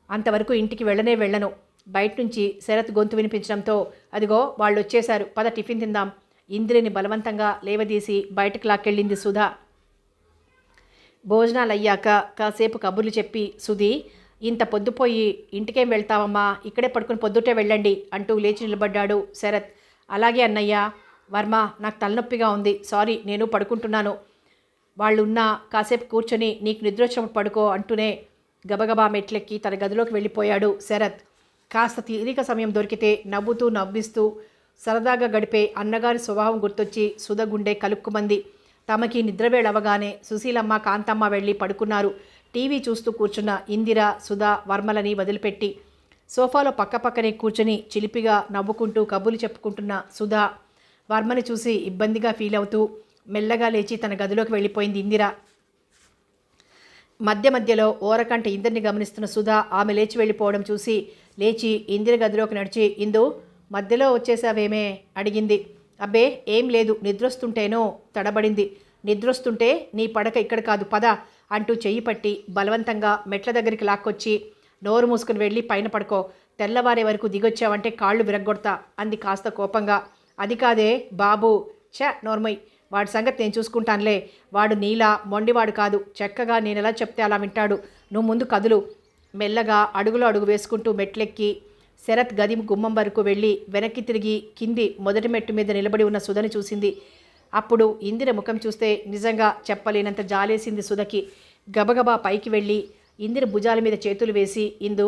అంతవరకు ఇంటికి వెళ్ళను. బయట నుంచి శరత్ గొంతు వినిపించడంతో, అదిగో వాళ్ళు వచ్చేశారు, పద టిఫిన్ తిందాం. ఇందిరిని బలవంతంగా లేవదీసి బయటకు లాక్కెళ్ళింది సుధా. భోజనాలు అయ్యాక కాసేపు కబుర్లు చెప్పి, సుధీ, ఇంత పొద్దుపోయి ఇంటికేం వెళ్తావమ్మా, ఇక్కడే పడుకుని పొద్దుటే వెళ్ళండి అంటూ లేచి నిలబడ్డాడు శరత్. అలాగే అన్నయ్య. వర్మ, నాకు తలనొప్పిగా ఉంది, సారీ, నేను పడుకుంటున్నాను. వాళ్ళున్నా కాసేపు కూర్చొని నీకు నిద్ర వచ్చినప్పుడు పడుకో అంటూనే గబగబా మెట్లెక్కి తన గదిలోకి వెళ్ళిపోయాడు శరత్. కాస్త తీరిక సమయం దొరికితే నవ్వుతూ నవ్విస్తూ సరదాగా గడిపే అన్నగారి స్వభావం గుర్తొచ్చి సుధ గుండె కలుక్కుమంది. తమకి నిద్రవేళ అవగానే సుశీలమ్మ, కాంతమ్మ వెళ్ళి పడుకున్నారు. టీవీ చూస్తూ కూర్చున్న ఇందిర, సుధ, వర్మలని వదిలిపెట్టి సోఫాలో పక్కపక్కనే కూర్చొని చిలిపిగా నవ్వుకుంటూ కబుర్లు చెప్పుకుంటున్న సుధ వర్మని చూసి ఇబ్బందిగా ఫీల్ అవుతూ మెల్లగా లేచి తన గదిలోకి వెళ్ళిపోయింది ఇందిర. మధ్యలో ఓరకంట ఇందరిని గమనిస్తున్న సుధ ఆమె లేచి వెళ్ళిపోవడం చూసి లేచి ఇందిర గదిలోకి నడిచి, ఇందు, మధ్యలో వచ్చేసావేమే అడిగింది. అబ్బే ఏం లేదు, నిద్రొస్తుంటేనో తడబడింది. నిద్రొస్తుంటే నీ పడక ఇక్కడ కాదు, పద అంటూ చెయ్యి పట్టి బలవంతంగా మెట్ల దగ్గరికి లాక్కొచ్చి, నోరు మూసుకుని వెళ్ళి పైన పడుకో, తెల్లవారే వరకు దిగొచ్చావంటే కాళ్ళు విరగ్గొడతా అంది కాస్త కోపంగా. అది కాదే బాబు, నోర్మయ్, వాడి సంగతి నేను చూసుకుంటానులే. వాడు నీలా మొండివాడు కాదు, చక్కగా నేనెలా చెప్తే అలా వింటాడు. నువ్వు ముందు కదులు. మెల్లగా అడుగులో అడుగు వేసుకుంటూ మెట్లెక్కి శరత్ గది గుమ్మం వరకు వెళ్ళి వెనక్కి తిరిగి కింది మొదటి మెట్టు మీద నిలబడి ఉన్న సుధని చూసింది. అప్పుడు ఇందిర ముఖం చూస్తే నిజంగా చెప్పలేనంత జాలేసింది సుధకి. గబగబా పైకి వెళ్ళి ఇందిర భుజాల మీద చేతులు వేసి, ఇందు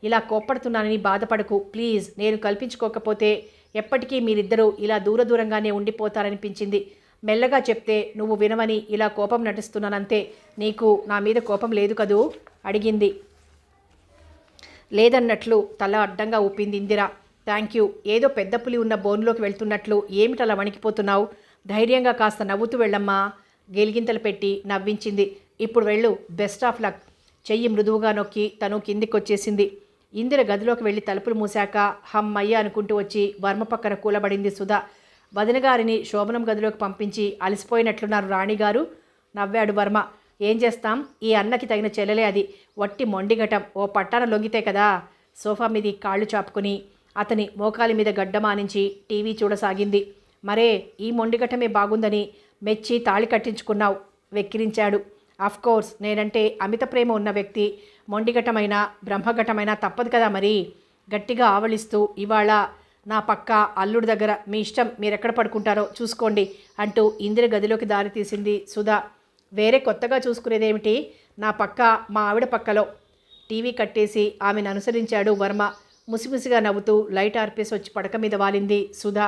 ఇలా కోప్పడుతున్నానని బాధపడకు ప్లీజ్. నేను కల్పించుకోకపోతే ఎప్పటికీ మీరిద్దరూ ఇలా దూరంగానే ఉండిపోతారనిపించింది. మెల్లగా చెప్తే నువ్వు వినవని ఇలా కోపం నటిస్తున్నానంతే. నీకు నా మీద కోపం లేదు కదూ అడిగింది. లేదన్నట్లు తల అడ్డంగా ఊపింది ఇందిర. Thank you. ఏదో పెద్ద పులి ఉన్న బోన్లోకి వెళ్తున్నట్లు ఏమిటలా వణికిపోతున్నావు? ధైర్యంగా కాస్త నవ్వుతూ వెళ్ళమ్మా. గెలిగింతలు పెట్టి నవ్వించింది. ఇప్పుడు వెళ్ళు, బెస్ట్ ఆఫ్ లక్. చెయ్యి మృదువుగా నొక్కి తను కిందికొచ్చేసింది. ఇందిర గదిలోకి వెళ్ళి తలుపులు మూశాక హమ్మయ్య అనుకుంటూ వచ్చి వర్మ పక్కన కూలబడింది సుధా. వదినగారిని శోభనం గదిలోకి పంపించి అలసిపోయినట్లున్నారు రాణిగారు నవ్వాడు వర్మ. ఏం చేస్తాం, ఈ అన్నకి తగిన చెల్లెలే అది. వట్టి మొండిగటం. ఓ పట్టాన లొంగితే కదా. సోఫా మీది కాళ్ళు చాపుకుని అతని మోకాలి మీద గడ్డమానించి టీవీ చూడసాగింది. మరే ఈ మొండిగటమే బాగుందని మెచ్చి తాళి కట్టించుకున్నావు వెక్కిరించాడు. అఫ్కోర్స్ నేనంటే అమిత ప్రేమ ఉన్న వ్యక్తి మొండిఘటమైన బ్రహ్మఘటమైన తప్పదు కదా మరి. గట్టిగా ఆవలిస్తూ ఇవాళ నా పక్క అల్లుడి దగ్గర మీ ఇష్టం, మీరెక్కడ పడుకుంటారో చూసుకోండి అంటూ ఇందిర గదిలోకి దారి తీసింది సుధా. వేరే కొత్తగా చూసుకునేదేమిటి, నా పక్క మా ఆవిడ పక్కలో. టీవీ కట్టేసి ఆమెను అనుసరించాడు వర్మ. ముసిముసిగా నవ్వుతూ లైట్ ఆర్పేసి వచ్చి పడక మీద వాలింది సుధా.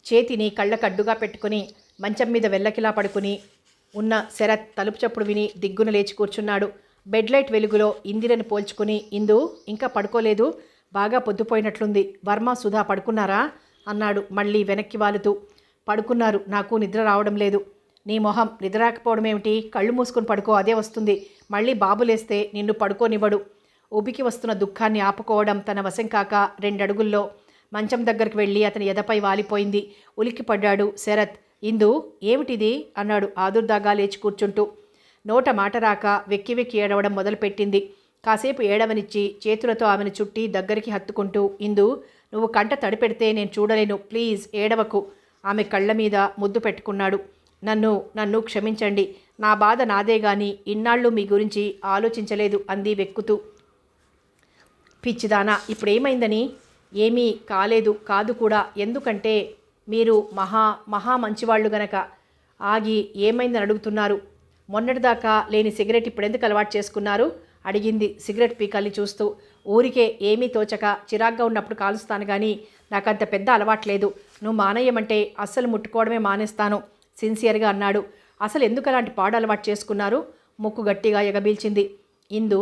చేతిని కళ్ళకడ్డుగా పెట్టుకుని మంచం మీద వెల్లకిలా పడుకుని ఉన్న శరత్ తలుపు చప్పుడు విని దిగ్గున లేచి కూర్చున్నాడు. బెడ్ లైట్ వెలుగులో ఇందిరని పోల్చుకుని, ఇందు ఇంకా పడుకోలేదు, బాగా పొద్దుపోయినట్లుంది. వర్మ సుధా పడుకున్నారా అన్నాడు మళ్ళీ వెనక్కి వాలుతూ. పడుకున్నారు, నాకు నిద్ర రావడం లేదు. నీ మొహం, నిద్ర రాకపోవడం ఏమిటి? కళ్ళు మూసుకొని పడుకో, అదే వస్తుంది. మళ్ళీ బాబులేస్తే నిన్ను పడుకోనివ్వడు. ఉబికి వస్తున్న దుఃఖాన్ని ఆపుకోవడం తన వశం కాక 2 అడుగుల్లో మంచం దగ్గరికి వెళ్ళి అతని ఎదపై వాలిపోయింది. ఉలిక్కిపడ్డాడు శరత్. ఇందు ఏమిటిది అన్నాడు ఆదుర్దాగా లేచి కూర్చుంటూ. నోట మాట రాక వెక్కి వెక్కి ఏడవడం మొదలుపెట్టింది. కాసేపు ఏడవనిచ్చి చేతులతో ఆమెను చుట్టి దగ్గరికి హత్తుకుంటూ, ఇందు నువ్వు కంట తడిపెడితే నేను చూడలేను, ప్లీజ్ ఏడవకు. ఆమె కళ్ళ మీద ముద్దు పెట్టుకున్నాడు. నన్ను క్షమించండి, నా బాధ నాదే గాని ఇన్నాళ్ళు మీ గురించి ఆలోచించలేదు అంది వెక్కుతూ. పిచ్చిదానా, ఇప్పుడేమైందని? ఏమీ కాలేదు, కాదు కూడా. ఎందుకంటే మీరు మహా మంచివాళ్ళు గనక. ఆగి ఏమైందని అడుగుతున్నారు? మొన్నటిదాకా లేని సిగరెట్ ఇప్పుడెందుకు అలవాటు చేసుకున్నారు అడిగింది సిగరెట్ పీకల్ని చూస్తూ. ఊరికే ఏమీ తోచక చిరాగ్గా ఉన్నప్పుడు కాలుస్తాను కానీ నాకంత పెద్ద అలవాట్లేదు. నువ్వు మానేయమంటే అస్సలు ముట్టుకోవడమే మానేస్తాను సిన్సియర్గా అన్నాడు. అసలు ఎందుకు అలాంటి పాడు అలవాటు చేసుకున్నారు? ముక్కు గట్టిగా ఎగబీల్చింది. ఇందు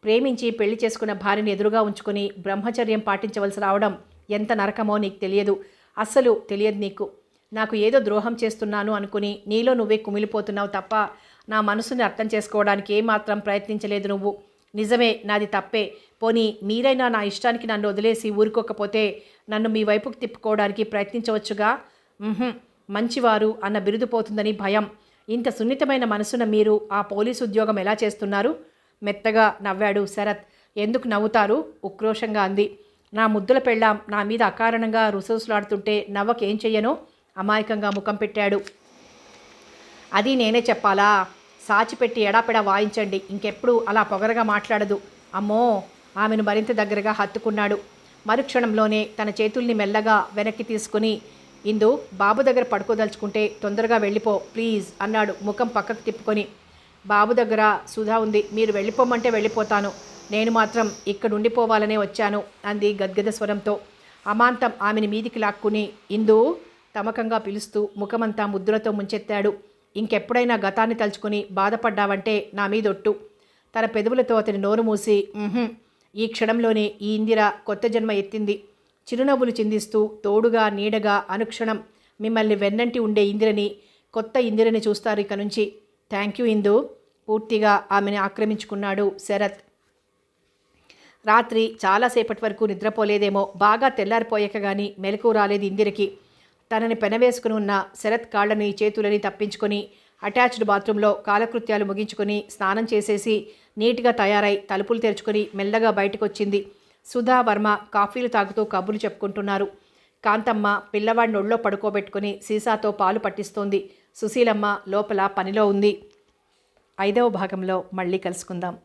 ప్రేమించి పెళ్లి చేసుకున్న భార్యని ఎదురుగా ఉంచుకొని బ్రహ్మచర్యం పాటించవలసి రావడం ఎంత నరకమో నీకు తెలియదు. అస్సలు తెలియదు నీకు. నాకు ఏదో ద్రోహం చేస్తున్నాను అనుకుని నీలో నువ్వే కుమిలిపోతున్నావు తప్ప నా మనసుని అర్థం చేసుకోవడానికి ఏమాత్రం ప్రయత్నించలేదు నువ్వు. నిజమే, నాది తప్పే. పోనీ మీరైనా నా ఇష్టానికి నన్ను వదిలేసి ఊరుకోకపోతే నన్ను మీ వైపుకి తిప్పుకోవడానికి ప్రయత్నించవచ్చుగా. మంచివారు అన్న బిరుదు పోతుందని భయం. ఇంత సున్నితమైన మనసున మీరు ఆ పోలీసు ఉద్యోగం ఎలా చేస్తున్నారు? మెత్తగా నవ్వాడు శరత్. ఎందుకు నవ్వుతారు? ఉక్రోషంగా అంది. నా ముద్దుల పెళ్ళాం నా మీద అకారణంగా రుసరుసలాడుతుంటే నవ్వకేం చెయ్యనో అమాయకంగా ముఖం పెట్టాడు. అది నేనే చెప్పాలా? సాచిపెట్టి ఎడాపెడా వాయించండి, ఇంకెప్పుడు అలా పొగరగా మాట్లాడదు. అమ్మో! ఆమెను మరింత దగ్గరగా హత్తుకున్నాడు. మరుక్షణంలోనే తన చేతుల్ని మెల్లగా వెనక్కి తీసుకుని, ఇందు బాబు దగ్గర పడుకోదలుచుకుంటే తొందరగా వెళ్ళిపో ప్లీజ్ అన్నాడు ముఖం పక్కకు తిప్పుకొని. బాబు దగ్గర సుధా ఉంది, మీరు వెళ్ళిపోమంటే వెళ్ళిపోతాను, నేను మాత్రం ఇక్కడ ఉండిపోవాలనే వచ్చాను అంది గద్గద స్వరంతో. అమాంతం ఆమెని మీదికి లాక్కుని ఇందు తమకంగా పిలుస్తూ ముఖమంతా ముద్దులతో ముంచెత్తాడు. ఇంకెప్పుడైనా గతాన్ని తలుచుకుని బాధపడ్డావంటే నా మీదొట్టు. తన పెదవులతో అతని నోరు మూసి, ఈ క్షణంలోనే ఈ ఇందిర కొత్త జన్మ ఎత్తింది. చిరునవ్వులు చిందిస్తూ తోడుగా నీడగా అనుక్షణం మిమ్మల్ని వెన్నంటి ఉండే ఇందిరని, కొత్త ఇందిరని చూస్తారు ఇక నుంచి. థ్యాంక్ యూ ఇందు. పూర్తిగా ఆమెను ఆక్రమించుకున్నాడు శరత్. రాత్రి చాలాసేపటి వరకు నిద్రపోలేదేమో. బాగా తెల్లారిపోయాక కానీ మెలకు రాలేదు ఇందిరకి. తనని పెనవేసుకుని ఉన్న శరత్ కాళ్ళని చేతులని తప్పించుకొని అటాచ్డ్ బాత్రూంలో కాలకృత్యాలు ముగించుకొని స్నానం చేసేసి నీట్గా తయారై తలుపులు తెరుచుకొని మెల్లగా బయటకు వచ్చింది. సుధా వర్మ కాఫీలు తాగుతూ కబుర్లు చెప్పుకుంటున్నారు. కాంతమ్మ పిల్లవాడిని ఒళ్ళో పడుకోబెట్టుకుని సీసాతో పాలు పట్టిస్తోంది. సుశీలమ్మ లోపల పనిలో ఉంది. 5వ భాగంలో మళ్ళీ కలుసుకుందాం.